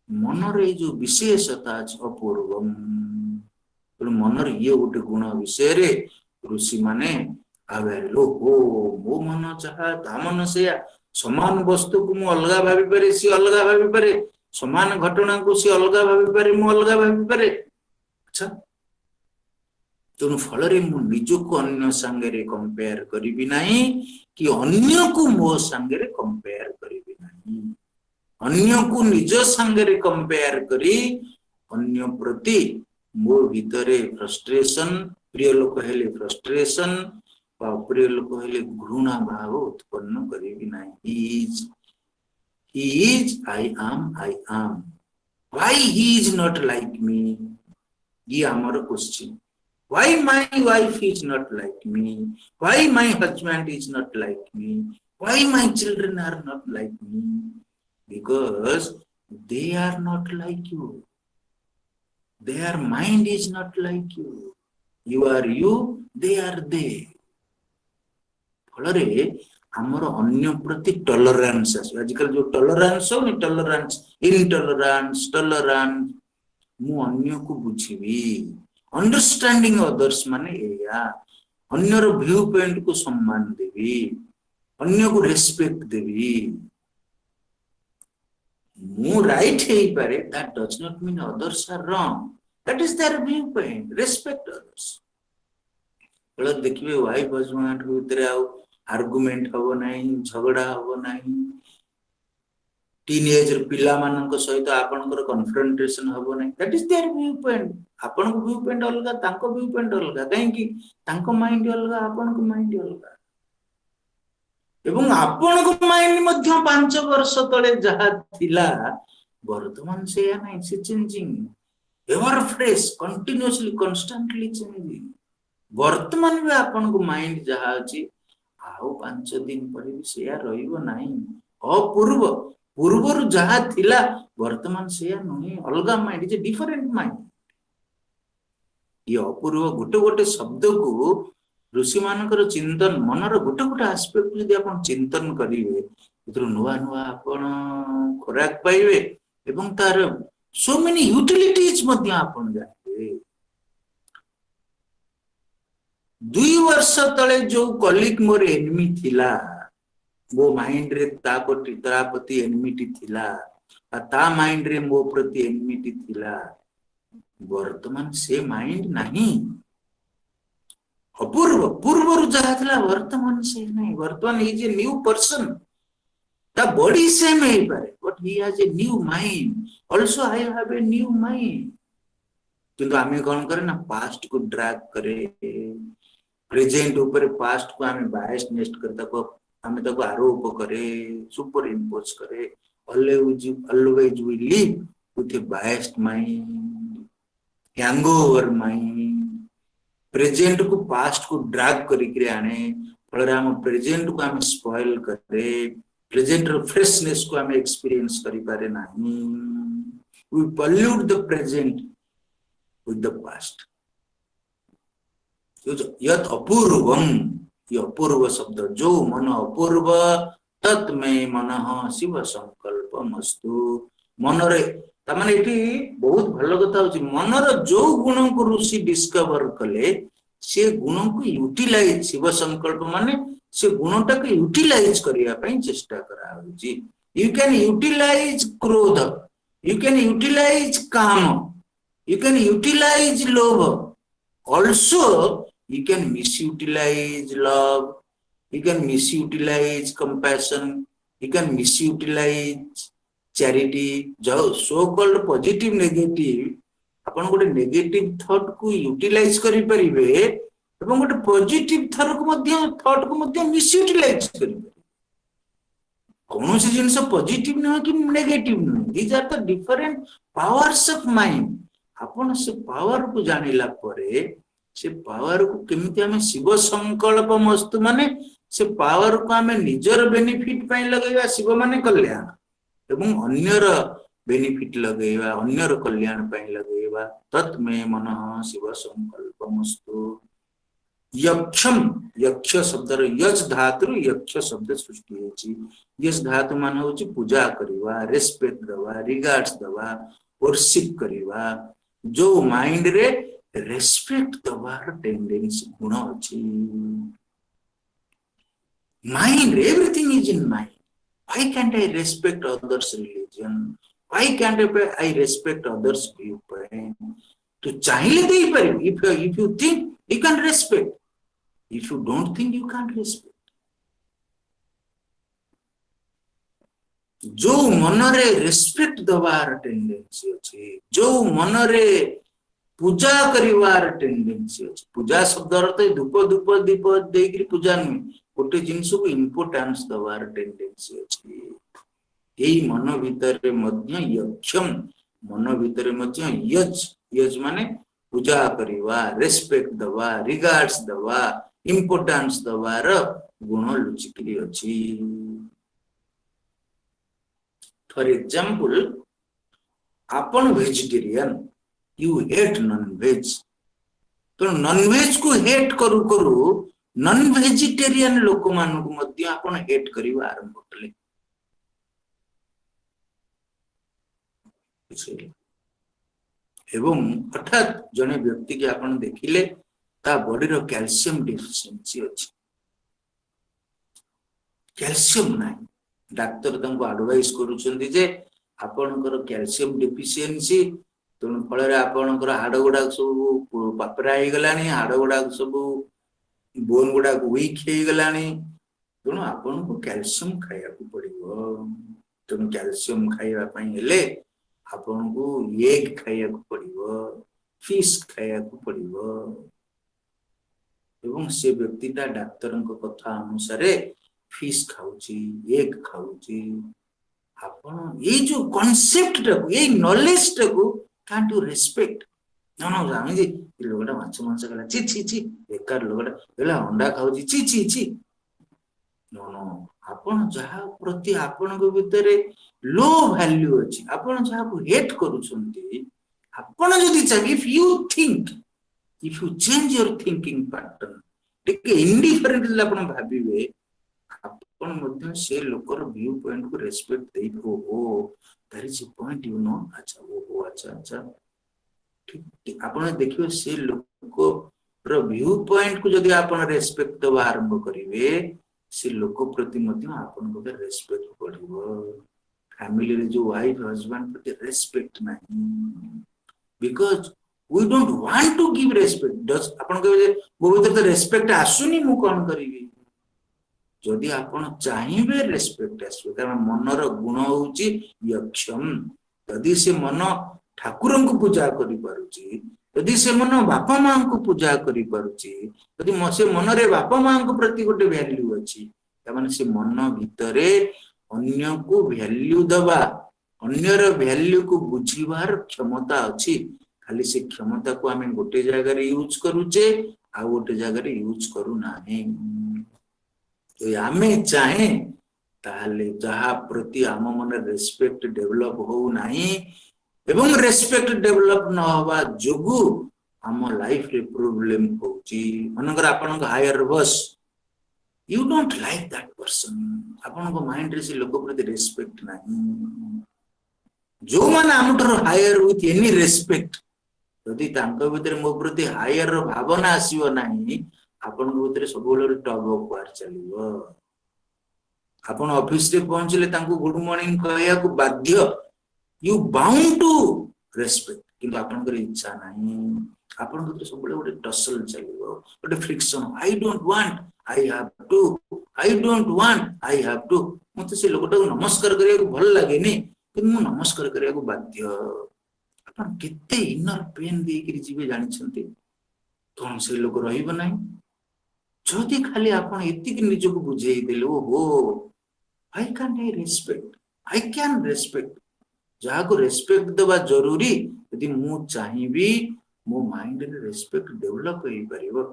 मनर ये जो विशेषता अपूर्वम मनर ये गोटे गुण विषय रे ऋषि माने आवेलो हो मो मन चाहा ता मन से समान वस्तु को मु अलगा भाबी पारे सी अलगा भाबी पारे समान घटना को सी अलगा भाबी पारे मु अलगा भाबी पारे अच्छा तेणु फल रे मु निज को अन्य संगे रे कंपेयर करिबि नाही कि अन्य को मो संगे रे कंपेयर करिबि नाही अन्य को निज संगे रे कंपेयर करी अन्य प्रति मो भीतरे फ्रस्ट्रेशन प्रिय लोक हेले फ्रस्ट्रेशन प्रिय लोक हेले घृणा भाव उत्पन्न करिबि नाही he is I am why he is not like me ये हमर question why my wife is not like me why my husband is not like me why my children are not like me because they are not like you their mind is not like you are you they are they फल रे हमर अन्य प्रति tolerance आजकल जो tolerance हो नि tolerance intolerance tolerance मु अन्य को बुझिबी अंडरस्टैंडिंग अदर्स माने एया अन्यर व्यू पॉइंट को सम्मान देवी अन्य को रेस्पेक्ट देवी मु राइट हे पारे that does not mean others are wrong that is their view point respect others बळ देखिबे वाइफ हस्बैंड के भीतर आउ आर्गुमेंट हबो नाही झगड़ा हबो नाही टीनेज पिला मानक सहित आपनकर कन्फ्रंटेशन हबो नाही that is their view point आपन व्यू पॉइंट अलगा तांको व्यू पॉइंट अलगा काहे कि तांको माइंड अलगा आपन को माइंड अलगा एवं आपन को माइंड मध्य 5 वर्ष तळे जहा थिला वर्तमान से या नाही से changing ever fresh continuously constantly changing वर्तमान में आपन को माइंड जहा अछि आउ 5 दिन पर भी से रहिबो नाही अपूर्व पूर्वर जहा थिला वर्तमान से नहीं अलगा माइंड जे डिफरेंट माइंड ये अपूर्व गोटे गोटे शब्द को ऋषि मानकर चिंतन मनर गोटे गोटे एस्पेक्ट यदि आपण चिंतन करिवे इतरो नुवा नुवा आपण खोराक पाइबे एवं तार सो मेनी यूटिलिटीज मध्य आपण जाने 2 वर्ष तले जो कलीग मोर एनिमी थिला वो माइंड रे तापति एनिमिटी थिला ता माइंड रे मो प्रति एनिमिटी थिला वर्तमान से माइंड नहीं अपूर्व पूर्व जहा थिला वर्तमान से नहीं वर्तमान इज ए न्यू पर्सन ता बॉडी सेम है पारे but he has a new mind also I have a new mind किंतु आमे कोन करे ना पास्ट को ड्रैग करे प्रेजेंट ऊपर पास्ट को आमे बायस नेस्ट करता को हमें तक आरोप करे सुपर इम्पोज करे always we live with a biased mind hangover mind present को पास्ट को ड्रैग करिक आने फल हम प्रेजेंट को हम स्पॉइल करे प्रेजेंट रो फ्रेशनेस को हम एक्सपीरियंस करि पारे नाही we pollute the present with the past यत अपूर्वम ये अपूर्व शब्द जो मन अपूर्व तत्मय मनः शिव संकल्पमस्तु मनरे ता माने एठी बहुत भलो कथा होची मनर जो गुण को ऋषि डिस्कवर कले से गुण को यूटिलाइज शिव संकल्प माने से गुणटा को यूटिलाइज करिया पई चेष्टा करा होची यू कैन यूटिलाइज क्रोध यू कैन यूटिलाइज काम यू कैन यूटिलाइज लोभ also you can misutilize love you can misutilize compassion you can misutilize charity जो सो कॉल्ड पॉजिटिव नेगेटिव आपण गोटे नेगेटिव थॉट को यूटिलाइज करि परिबे एवं गोटे पॉजिटिव थॉट को मध्य मिस यूटिलाइज करि कौन सी जिनस पॉजिटिव न कि नेगेटिव न these are the different powers of mind आपण से पावर को जानिला परे से पावर को केमिति हमें शिव संकल्प मस्तु माने से पावर को हमें निजर बेनिफिट पई लगेबा शिव माने कल्याण एवं अन्यर बेनिफिट लगेबा अन्यर कल्याण पई लगेबा तत्मे मनः शिव संकल्प मस्तु यक्षम यक्ष शब्द यज धातु यक्ष शब्द सृष्टि होची यज धातु मान होची पूजा करवा रेस्पेक्ट दवा रिगार्ड्स दवा वर्शिप करवा जो माइंड रे रेस्पेक्ट दवार टेंडेंसी गुण अछि mind everything is in mind why can't I respect others religion why can't I respect others viewpoint to चाहिले दे पर if you think you can respect if you don't think you can't respect जो मनरे respect दवार tendency अछि जो मनरे पूजा करिवार tendency अछि पूजा शब्द अर्थ धूप धूप दीप देकरी पूजा नहीं गोटे जिनस को इंपोर्टेंस दवार टेंडेंसी अछि एई मन भीतर मध्य यक्षम मन भीतर मध्य यज यज माने पूजा करिवा रेस्पेक्ट दवा रिगार्ड्स दवा इंपोर्टेंस दवार गुण लुचिकरी अछि फॉर एग्जांपल आपण vegetarian you hate non veg तो नॉन वेज को हेट करू करू नॉन वेजिटेरियन लोक मान को मध्य आपण हेट करिवा आरंभ कले एवं हठात जने व्यक्ति के आपण देखिले ता बॉडी रो कैल्शियम डेफिशिएंसी अछि कैल्शियम नाही डाक्टर तंको एडवाइस करूछन्ती जे आपनकर कैल्शियम डेफिशिएंसी तण फଳରେ आपनकर हाड़ गुडा सब पापरा हे गलानी हाड़ गुडा सब बोन गुडा वीक हे गलानी तण आपन को कैल्शियम खाया को पड़िबो तण कैल्शियम खाଇବା ପାଇଁ हेले आपन को एग खाया को पड़िबो फिश खाया को पड़िबो एवं से व्यक्तिटा डाक्टर को कथा अनुसार फिश खाउची एग खाउची आपण ये जो कांसेप्ट टाको ये नॉलेज टाको can't to respect no no जानि जे लोगडा माछ मांस खाला ची ची ची बेकार लोगडा एला अंडा खाउची ची ची ची नो नो आपण जहा प्रति आपण को भितरे लो वैल्यू अछि आपण जहा को हेट करूछंती आपण जदी चाहि if you think if you change your thinking pattern टिके इंडिफरेंट आपण भाबिबे आपण मध्य से लोकर व्यू पॉइंट को रेस्पेक्ट देबो हो that is a point you know अच्छा वो अच्छा अच्छा ठीक आपण देखियो से लोक रो व्यू पॉइंट को जदी आपण रेस्पेक्ट देबा आरंभ करिवे से लोक प्रति मध्य आपण को रेस्पेक्ट पड़िबो फैमिली रे जो वाइफ हस्बैंड प्रति रेस्पेक्ट नहीं because we don't want to give respect does आपण कहबे मो भीतर तो रेस्पेक्ट आसुनी मु कोन करिवि जदि आपण चाहिबे रेस्पेक्ट आसबे कारण मनर गुण होउची यक्षम यदि से मन ठाकुरन को पूजा करि पारुची यदि से मन बापा मां को पूजा करि पारुची यदि से मन रे बापा मां को प्रति गोटे वैल्यू अछि त माने से मन भितरे अन्य को वैल्यू दबा अन्यर वैल्यू को बुझिबार क्षमता अछि खाली से क्षमता को हमें गोटे जगह रे यूज करूचे आ गोटे जगह रे यूज करू नाही तो आमे चाहे ताले जहा प्रति आम मन रेस्पेक्ट डेवलप हो नाही एवं रेस्पेक्ट डेवलप न होवा जोगु आम लाइफ रे प्रॉब्लम होची मनकर आपन higher boss you don't like that person आपन को माइंड रे से लोक प्रति रेस्पेक्ट नाही जो मन आमटर हायर विथ एनी रेस्पेक्ट यदि तांको भीतर मो प्रति हायर भावना आसीबो नाही आपण भीतर सब बेले टग ऑफ वार चलिबो आपण ऑफिस रे पहुंचले तांको गुड मॉर्निंग कहया को बाध्य यू बाउंड टू रेस्पेक्ट किंतु आपण कर इच्छा नाही आपण भीतर सब बेले गोटे टसल चलिबो गोटे friction I don't want I have to I don't want I have to मते से लोकटा नमस्कार करिया को भल लागे नी कि मु नमस्कार करिया को बाध्य अपन केते इनर पेन दे कि जीवे जानिछंती कोन से लोक रहिबो नाही जदि खाली आपण एतिक निजको बुझेई देले ओहो I can respect I can respect जहाँ को रेस्पेक्ट देवा जरूरी यदि मु चाहिबी मो माइंड रे रेस्पेक्ट डेवलप होई परिबो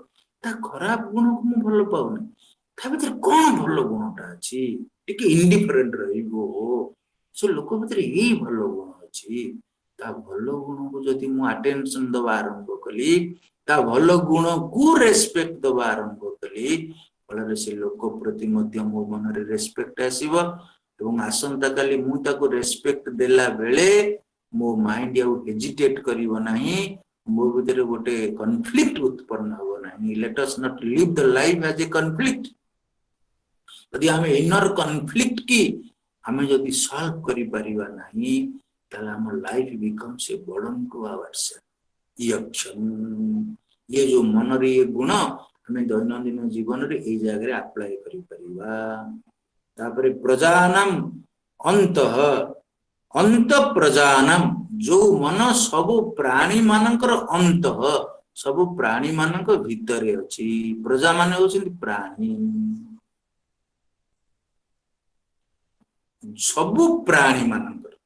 ता खराब गुण को मु भलो पाउनी ता भीतर कोन भलो गुणटा अछि टिके इंडिफरेंट रहिबो से लोक भीतर एई भलो गुण अछि ता भलो गुण को यदि मु अटेंशन दवा आरंभ कली ता भलो गुण को रेस्पेक्ट दवा आरंभ कली फल से लोक प्रति मध्य मो मन रे रेस्पेक्ट आसीबो एवं आसंता काली मु ताको रेस्पेक्ट देला बेले मो माइंड आउ हेजिटेट करिवो नाही मो भीतर गोटे कॉन्फ्लिक्ट उत्पन्न हो नाही let us not live the life as a conflict यदि हमें इनर कॉन्फ्लिक्ट की हमें यदि सॉल्व करि परिबा नाही ताला हम life becomes a burden to ourselves ये जो मन रे ये गुण हमें दैनंदिन जीवन रे ए जगह रे अप्लाई करि परिबा तापरे प्रजानाम अंत प्रजानाम जो मन सब प्राणी मानकर अंत सब प्राणी मानक भितरे अछि प्रजा माने होछिन प्राणी सब प्राणी मानकर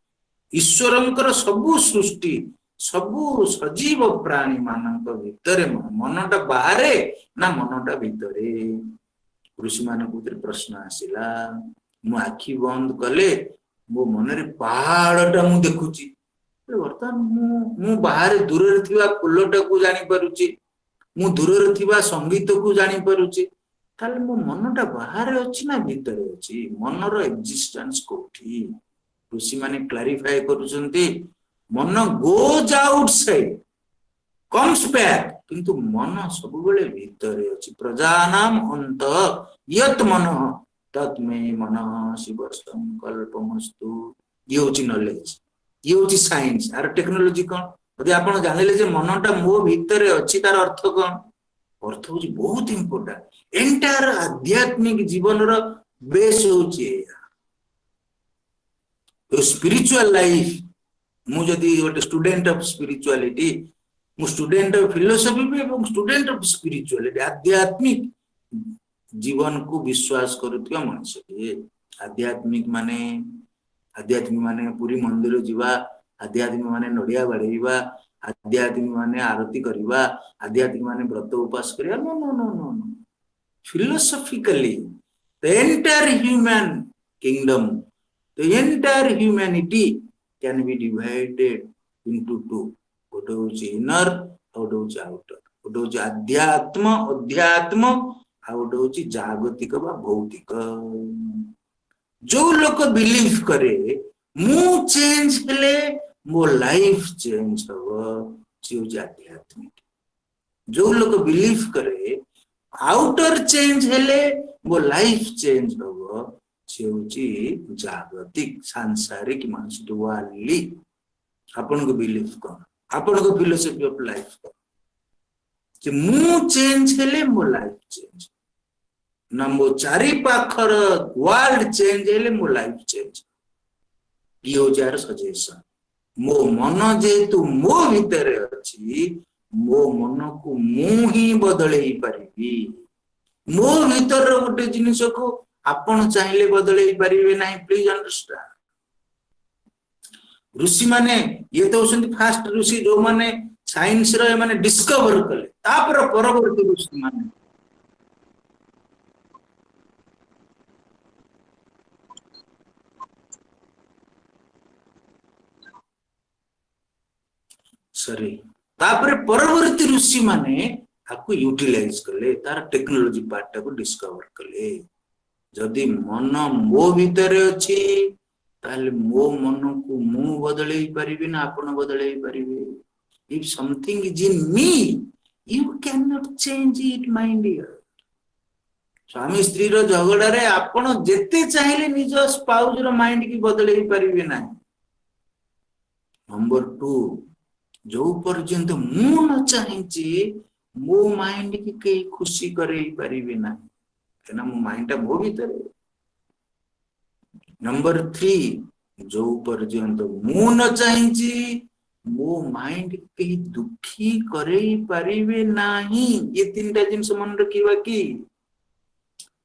ईश्वरंकर सब सृष्टि सब सजीव प्राणी मानक भितरे मनटा बाहरे ना मनटा भितरे ऋषि मानक प्रश्न आसिला मु आखि बंद कले मो मन रे पहाड़टा मु देखुची बर्तमान मु बाहर दूर रे थिबा फुलटा को जानि परुची मु दूर रे थिबा संगीत को जानि परुची ताले मो मनटा बाहर अछि ना भीतर अछि मनर एक्जिस्टेंस कोठी ऋषि माने क्लैरिफाई करूचंती मन गोज आउटसाइड कम्स बैक किंतु मन सब बेले भीतर अछि प्रजानाम अंत यत मन तत्मे मन शिव संकल्पमस्तु ये होची नॉलेज ये होची साइंस आर टेक्नोलॉजी कोन यदि आपण जानिले जे मनटा मो भीतर अछि तार अर्थ कोन अर्थ होची बहुत इंपोर्टेंट एंटायर आध्यात्मिक जीवन रो बेस होची तो स्पिरिचुअल लाइफ मु जदि गोटे स्टूडेंट ऑफ स्पिरिचुअलिटी मु स्टूडेंट ऑफ फिलोसफी भी एवं स्टूडेंट ऑफ स्पिरिचुअलिटी आध्यात्मिक जीवन को विश्वास करुथिबा मनुष्य आध्यात्मिक माने पूरी मंदिर जीवा आध्यात्मिक माने नडिया बाड़ेबा आध्यात्मिक माने आरती करबा आध्यात्मिक माने व्रत उपास करिया no no no no no philosophically the entire human kingdom the entire humanity can be divided into two गोटे होची इनर गोटे होची आउटर गोटे होची अध्यात्म आ गोटे होची जागतिक बा भौतिक जो लोक बिलीव करे मु चेंज हेले मो लाइफ चेंज हो से होची आध्यात्मिक जो लोक बिलीव करे आउटर चेंज हेले मो लाइफ चेंज हो से होची जागतिक सांसारिक मानस दुआली आपन को बिलीव कर आपन को फिलोसफी ऑफ लाइफ कि मु चेंज हेले मो लाइफ चेंज ना मो चारि पाखर वर्ल्ड चेंज हेले मो लाइफ चेंज ये हो जार सजेशन मो मन जेतु मो भीतर अछि मो मन को मु ही बदलई परिबी मो भीतर गोटे जिनिस को आपण चाहिले बदलई परिबे नाही प्लीज अंडरस्टैंड ऋषि माने ये तो होसंती फास्ट ऋषि जो माने साइंस रो माने डिस्कवर कले तापर परवर्ती ऋषि माने सॉरी तापर परवर्ती ऋषि माने आपको यूटिलाइज कले तार टेक्नोलॉजी पार्ट को डिस्कवर कले जदि मन मो भीतर अछि ताले मो मन को मु बदलई परिबे ना आपण बदलई परिबे if something is in me you can not change it mind dear स्वामी स्त्री रो झगड़ा रे आपण जेते चाहिले निज स्पाउस रो माइंड की बदलई परिबे ना नंबर 2 जो पर्यंत मु न चाहिची मो माइंड की कई खुशी करे परिबे ना केना मो माइंड ता मो भीतर नंबर 3 जो पर्यंत मु न चाहिए मो माइंड कहीं दुखी करे पारिबे नाही ये तीनटा जिनस मन रखिबा कि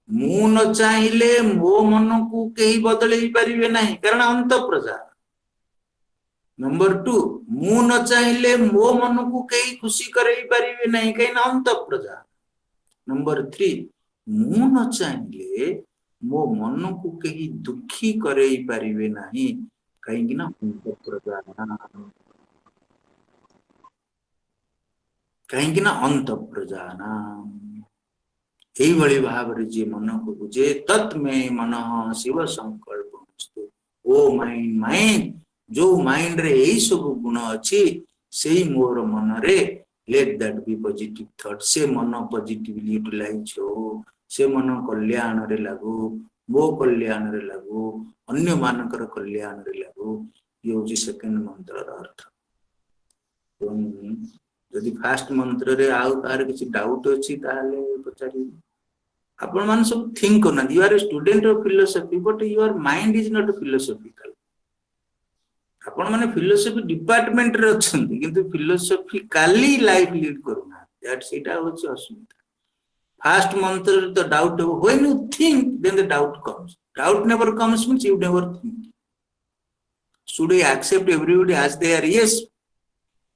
मु न चाहिए मो मन को कहीं बदलई पारिबे नाही कारण अंत प्रजा नंबर 2 मु न चाहिए मो मन को कहीं खुशी करई पारिबे नाही कहीं अंत प्रजा नंबर 3 मु न चाहिए मो मन को कहीं दुखी करई पारिबे नाही कहीं ना अंत प्रजा कहीं ना अंत प्रजा यही भली भाव जे मन को बुझे तत्मे मन शिव संकल्प ओ माइंड माइंड जो माइंड रे यही सब गुण अच्छी से मोर मन रे let that be positive thought से मन पॉजिटिवली यूटिलाइज हो से मन कल्याण रे लागू मो कल्याण रे लागू अन्य मानकर कल्याण रे लागू ये होची सेकंड मंत्र अर्थ यदि फास्ट मंत्र रे आउ तार किसी डाउट अछि ताले पचारि आपण मान सब थिंक करना you are a student of philosophy but your mind is not philosophical आपण माने फिलोसफी डिपार्टमेंट रे अछंती किंतु फिलोसॉफिकली लाइफ लीड करूना दैट सीटा होची असुविधा फास्ट मंत्र the doubt when you think then the doubt never comes means you never think should you accept everybody as they are yes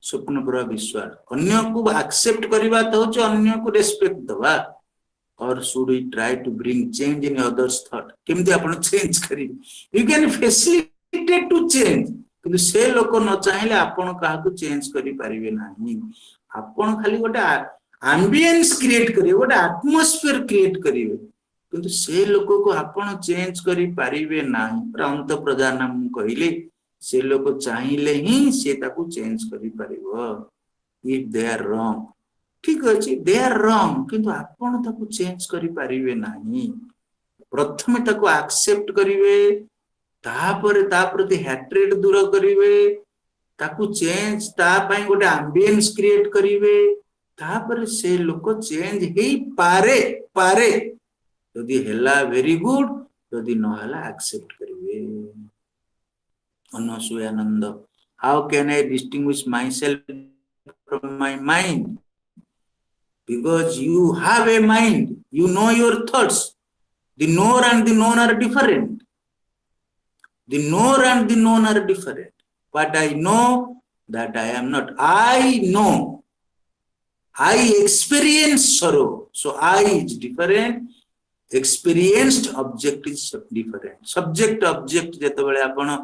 स्वप्न पूरा विश्वास अन्य को एक्सेप्ट करबा तो होची अन्य को रेस्पेक्ट दवा और should we try to bring change in others thought केमती आपण चेंज करी you can facilitate to change किंतु से लोक न चाहिले आपण काहा को चेंज करी परिबे नाही आपण खाली गोटे एम्बियंस क्रिएट करिवे गोटे एटमॉस्फेयर क्रिएट करिवे किंतु से लोक को आपण चेंज करी परिबे नाही अंत प्रजा नाम कहिले से लोक चाहिले ही से ताको चेंज करी परिबो इफ दे आर रॉन्ग ठीक अछि दे आर रॉन्ग किंतु आपण ताको चेंज करी परिबे नाही प्रथमे ताको एक्सेप्ट करिवे तापर ता प्रति हैट्रेड दूर करिवे ताको चेंज ता पई गोटे एम्बियंस क्रिएट करिवे तापर से लोक चेंज हेई पारे पारे यदि हेला वेरी गुड यदि न हला एक्सेप्ट करिवे Anasuyananda how can I distinguish myself from my mind because you have a mind you know your thoughts the knower and the known are different the knower and the known are different but I know that I am not I know I experience sorrow so I is different experienced object is different subject object जेते बेले आपण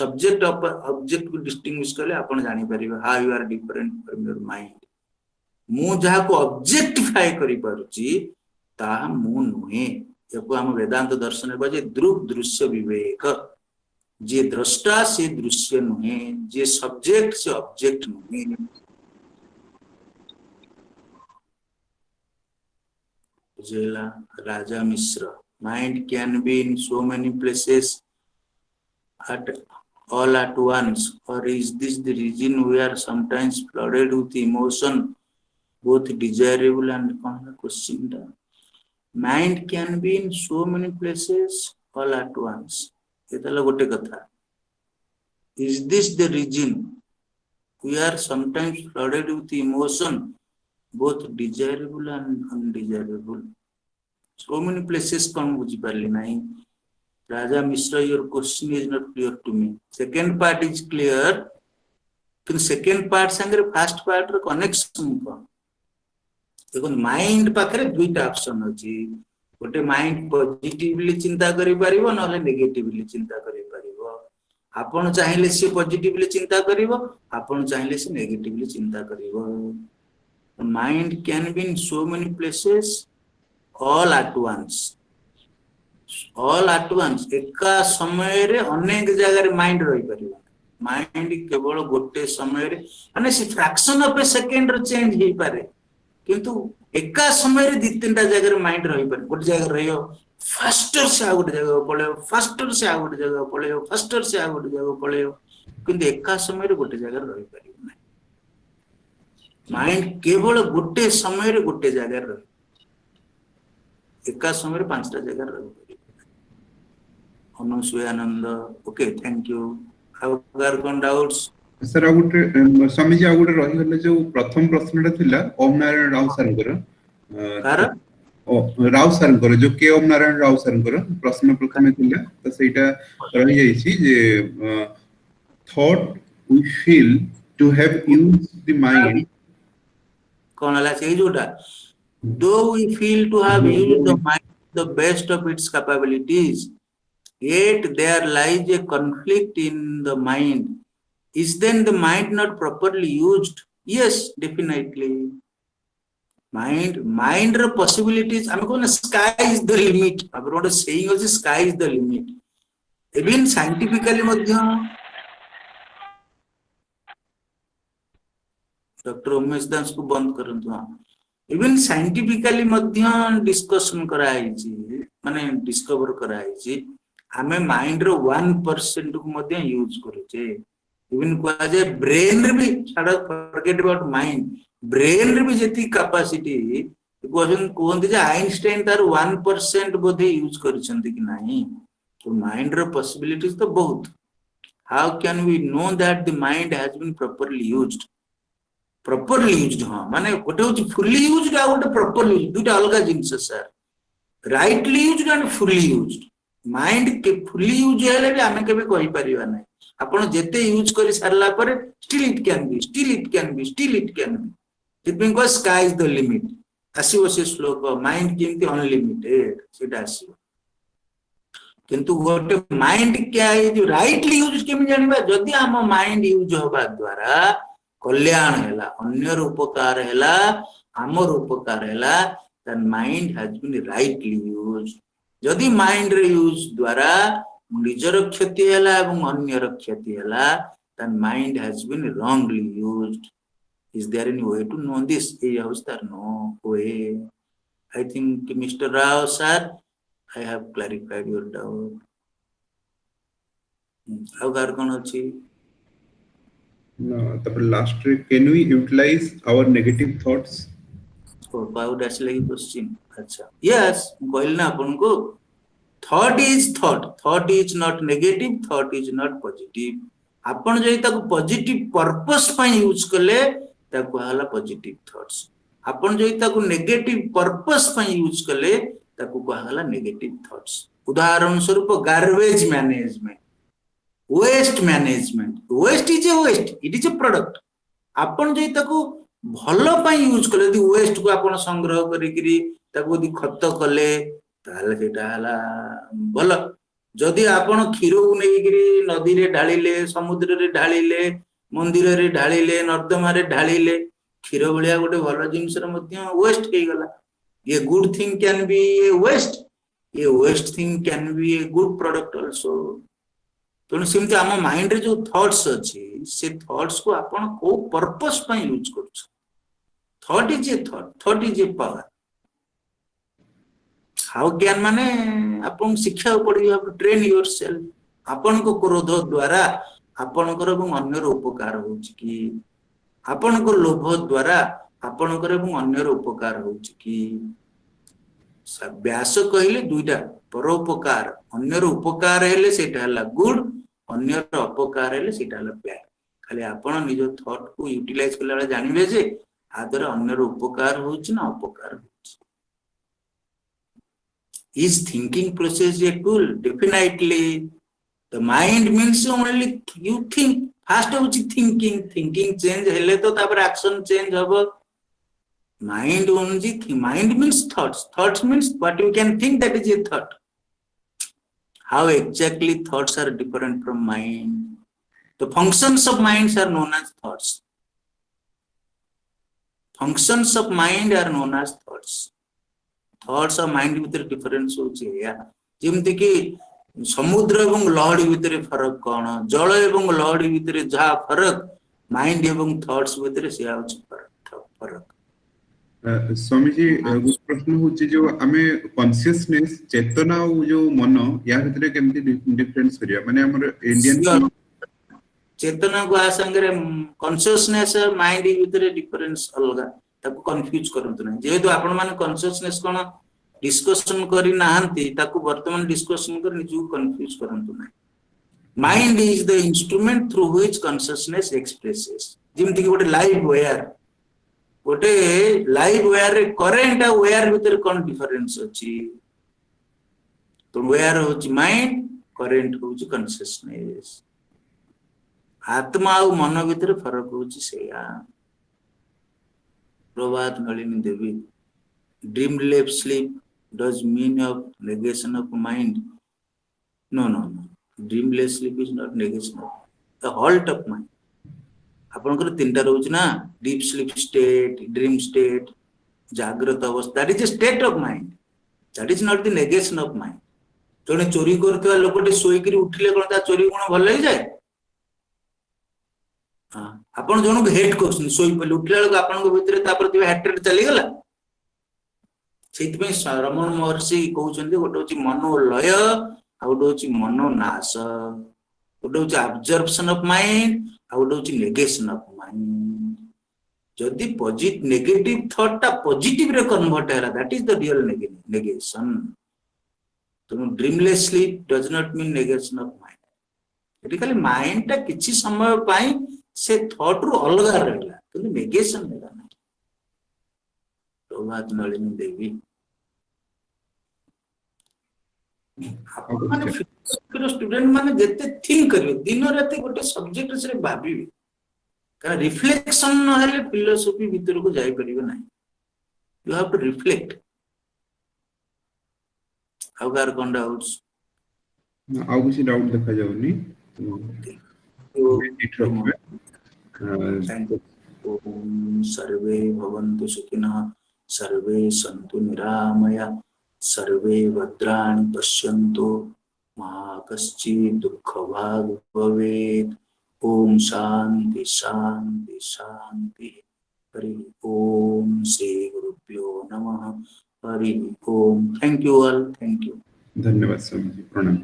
subject object को distinguish करले आपण जानि परिबे how you are different from your mind मु जहा को ऑब्जेक्टिफाई करि पारुची ता मु नुहे एको हम वेदांत दर्शन रे बजे दृक दृश्य विवेक जे दृष्टा से दृश्य नुहे जे सब्जेक्ट से ऑब्जेक्ट नुहे जेला Raja Mishra mind can be in so many places at all at once or is this the reason we are sometimes flooded with emotion both desirable and question mind can be in so many places all at once etala gote katha is this the reason we are sometimes flooded with emotion both desirable and undesirable so many places kon buji parli nahi raja mishra your question is not clear to me second part is clear but second part sangre first part ro connection ko देखो mind पाखरे दुईटा option अछि गोटे mind positively चिंता करि परिबो नले negatively चिंता करि परिबो आपण चाहिले से पॉजिटिवली चिंता करिवो आपण चाहिले से नेगेटिवली चिंता करिवो mind can be in so many places all at once एका समय रे अनेक जगह रे माइंड रहि परिबो माइंड केवल गोटे समय रे माने से फ्रैक्शन ऑफ ए सेकंड रे चेंज हे पारे किंतु एका समय रे दी तीनटा जगह माइंड रही पर गोटे जगह रहियो फास्टर से आ गोटे जगह पळेयो फास्टर से आ गोटे जगह पळेयो फास्टर से आ गोटे जगह पळेयो किंतु एका समय रे गोटे जगह रही परियो नै माइंड केवल गोटे समय रे गोटे जगह रही एका समय रे पांचटा जगह रही परियो Anusuyananda okay thank you how are कोन डाउट्स सर आ गुटे स्वामी जी आ गुटे रही गले जो प्रथम प्रश्नटा थिला ओम नारायण राव सरकर कार ओ राव सरकर जो के ओम नारायण राव सरकर प्रश्न प्रथमे थिला तो सेटा रही जाईछि जे thought we feel to have used the mind कोन हला से जोटा do we feel to have used the mind the best of its capabilities yet there lies a conflict in the mind is then the mind not properly used yes definitely mind ର possibilities ଆମେ cone sky is the limit आपण ଗୋଟେ saying ଅଛି sky is the limit even scientifically ମଧ୍ୟ doctor Umesh दास को बंद करंतु हां इवन साइंटिफिकली मध्य डिस्कशन कराइछि माने डिस्कवर कराइछि हमें माइंड रो 1% को मध्य यूज करछे इवन को जे ब्रेन रे भी छाड़ फॉरगेट अबाउट माइंड ब्रेन रे भी जेती कैपेसिटी क्वेश्चन कोन जे आइंस्टाइन तार 1% बोधे यूज करछंती कि नाही तो माइंड रो पॉसिबिलिटीज तो बहुत how can we know that the mind has been properly used properly used हां माने गोटे होची fully used आ गोटे properly used दुटा अलग जिंस sir rightly used and fully used mind के fully यूज हेले भी हमें केबे कहि परिबा नै आपण जेते यूज करि सारला पर still it can be दिपिंग को sky is the limit आसीओ से श्लोक माइंड केमती अनलिमिटेड सेटा आसीओ किंतु गोटे माइंड क्या है जो राइटली यूज केम जानिबा जदी हम माइंड यूज होबा द्वारा कल्याण हैला अन्यर उपकार हैला हमर उपकार हैला then mind has been rightly used जदी माइंड रे यूज द्वारा निजर क्षति हैला एवं अन्यर क्षति हैला then mind has been wrongly used is there any way to know this ए अवस्था no way I think mister Rao sir I have clarified your doubt अगर कोन अछि no the last can we utilize our negative thoughts so about actually question acha yes कहल ना अपन को thought is not negative thought is not positive अपन जई तक positive purpose पई use करले ताको हला पॉजिटिव थॉट्स अपन जई तक नेगेटिव पर्पस पई यूज करले ताको कहला नेगेटिव थॉट्स उदाहरण स्वरूप garbage management waste management waste is a waste it is a product आपण जे ताको भलो पई यूज करले दि वेस्ट को आपण संग्रह करी करी ताको दि खत कले ताले सेटा हला भलो जदी आपण खीर को नै करी नदी रे ढाळीले समुद्र रे ढाळीले मंदिर रे ढाळीले नर्दमा रे ढाळीले खीर भलिया गोटे भलो जिंस रे मध्य वेस्ट हे गला ये good thing can be a waste ये waste thing can be a good product also तो सिमते आम माइंड रे जो थॉट्स अछि से थॉट्स को आपण को पर्पस पई यूज करछ thought is a power how ज्ञान माने आपण शिक्षा पड़ी ट्रेन योरसेल्फ आपण को क्रोध द्वारा आपण कर एवं अन्यर उपकार होछ कि आपण को लोभ द्वारा आपण कर एवं अन्यर उपकार होछ कि व्यास कहिले दुईटा परोपकार अन्यर उपकार हेले सेटा हला गुड अन्यर अपकार हेले सेटा हला बैड खाली आपण निज थॉट को यूटिलाइज करला बेले जानिबे जे आदर अन्यर उपकार होछ ना अपकार होछ is thinking process a tool definitely the mind means only you think first होछ thinking change हेले तो तापर action change होबो mind only mind means thoughts means what you can think that is a thought how exactly thoughts are different from mind the functions of minds are known as thoughts functions of mind are known as thoughts of mind भीतर difference होची या जेमति कि समुद्र एवं लहड़ी भीतर फरक कोन जल एवं लहड़ी भीतर जा फरक माइंड एवं थॉट्स भीतर से आउछ फरक स्वामी जी प्रश्न होची जो हमें कॉन्शियसनेस चेतना जो मन या भीतर केमति डिफरेंस करिया माने हमर इंडियन चेतना को संगे कॉन्शियसनेस माइंड भीतर डिफरेंस अलगा ताको कंफ्यूज करंतु नै जेहेतु आपण माने कॉन्शियसनेस कोन डिस्कशन करी नाहंती ताकू वर्तमान डिस्कशन कर निजु कंफ्यूज करंतु ना mind is the instrument through which consciousness expresses जिमति कि गोटे लाइव वायर रे करंट आ वायर भीतर कोन डिफरेंस अछि तो वायर होची माइंड करंट होची कॉन्शियसनेस आत्मा और मन भीतर फरक होची सेया प्रभात नलिनी देवी dreamless sleep does mean of negation of mind no dreamless sleep is not negation of the halt of mind आपनकर तीनटा रहउछ ना deep sleep state dream state जागृत अवस्था that is a state of mind that is not the negation of mind जने चोरी करतवा लोकटे सोई करी उठिले कोन ता चोरी कोन भल लई जाय हां आपन जणो हेट करछन सोई पले उठिले लोक आपन भीतर ता प्रति हेटेड चली गला सेति रमण महर्षि कहउछन्ती गोटे होची मनोलय आ गोटे होची मनोनाश गोटे होची ऑब्जर्वेशन ऑफ माइंड आ गोटे होची नेगेशन ऑफ माइंड जदी पॉजिटिव नेगेटिव थॉट ता पॉजिटिव रे कन्वर्ट हैला that is the real negation तो dreamless sleep does not mean negation of mind एटी खाली माइंड ता किछि समय पाई से थॉट रु अलगा रहला तो नेगेशन हैला ना प्रभात नलिनी देवी आपण स्टूडेंट माने जते थिंक करिवे दिन रात गोटे सब्जेक्ट से भाबिवे का रिफ्लेक्शन न हेले फिलोसॉफी भीतर को जाई परिबे नाही यू हैव टू रिफ्लेक्ट हाउगार कोन डाउट्स आउ किसी डाउट देखा जाउनी तो ओम सर्वे भवन्तु सुखिनः सर्वे सन्तु निरामया सर्वे भद्राणि पश्यन्तु मा कश्चित् दुःखभाग् भवेत् ओम शांति शांति शांति हरि ओम श्री गुरुभ्यो नमः Hari Om thank you all thank you धन्यवाद स्वामी जी प्रणाम।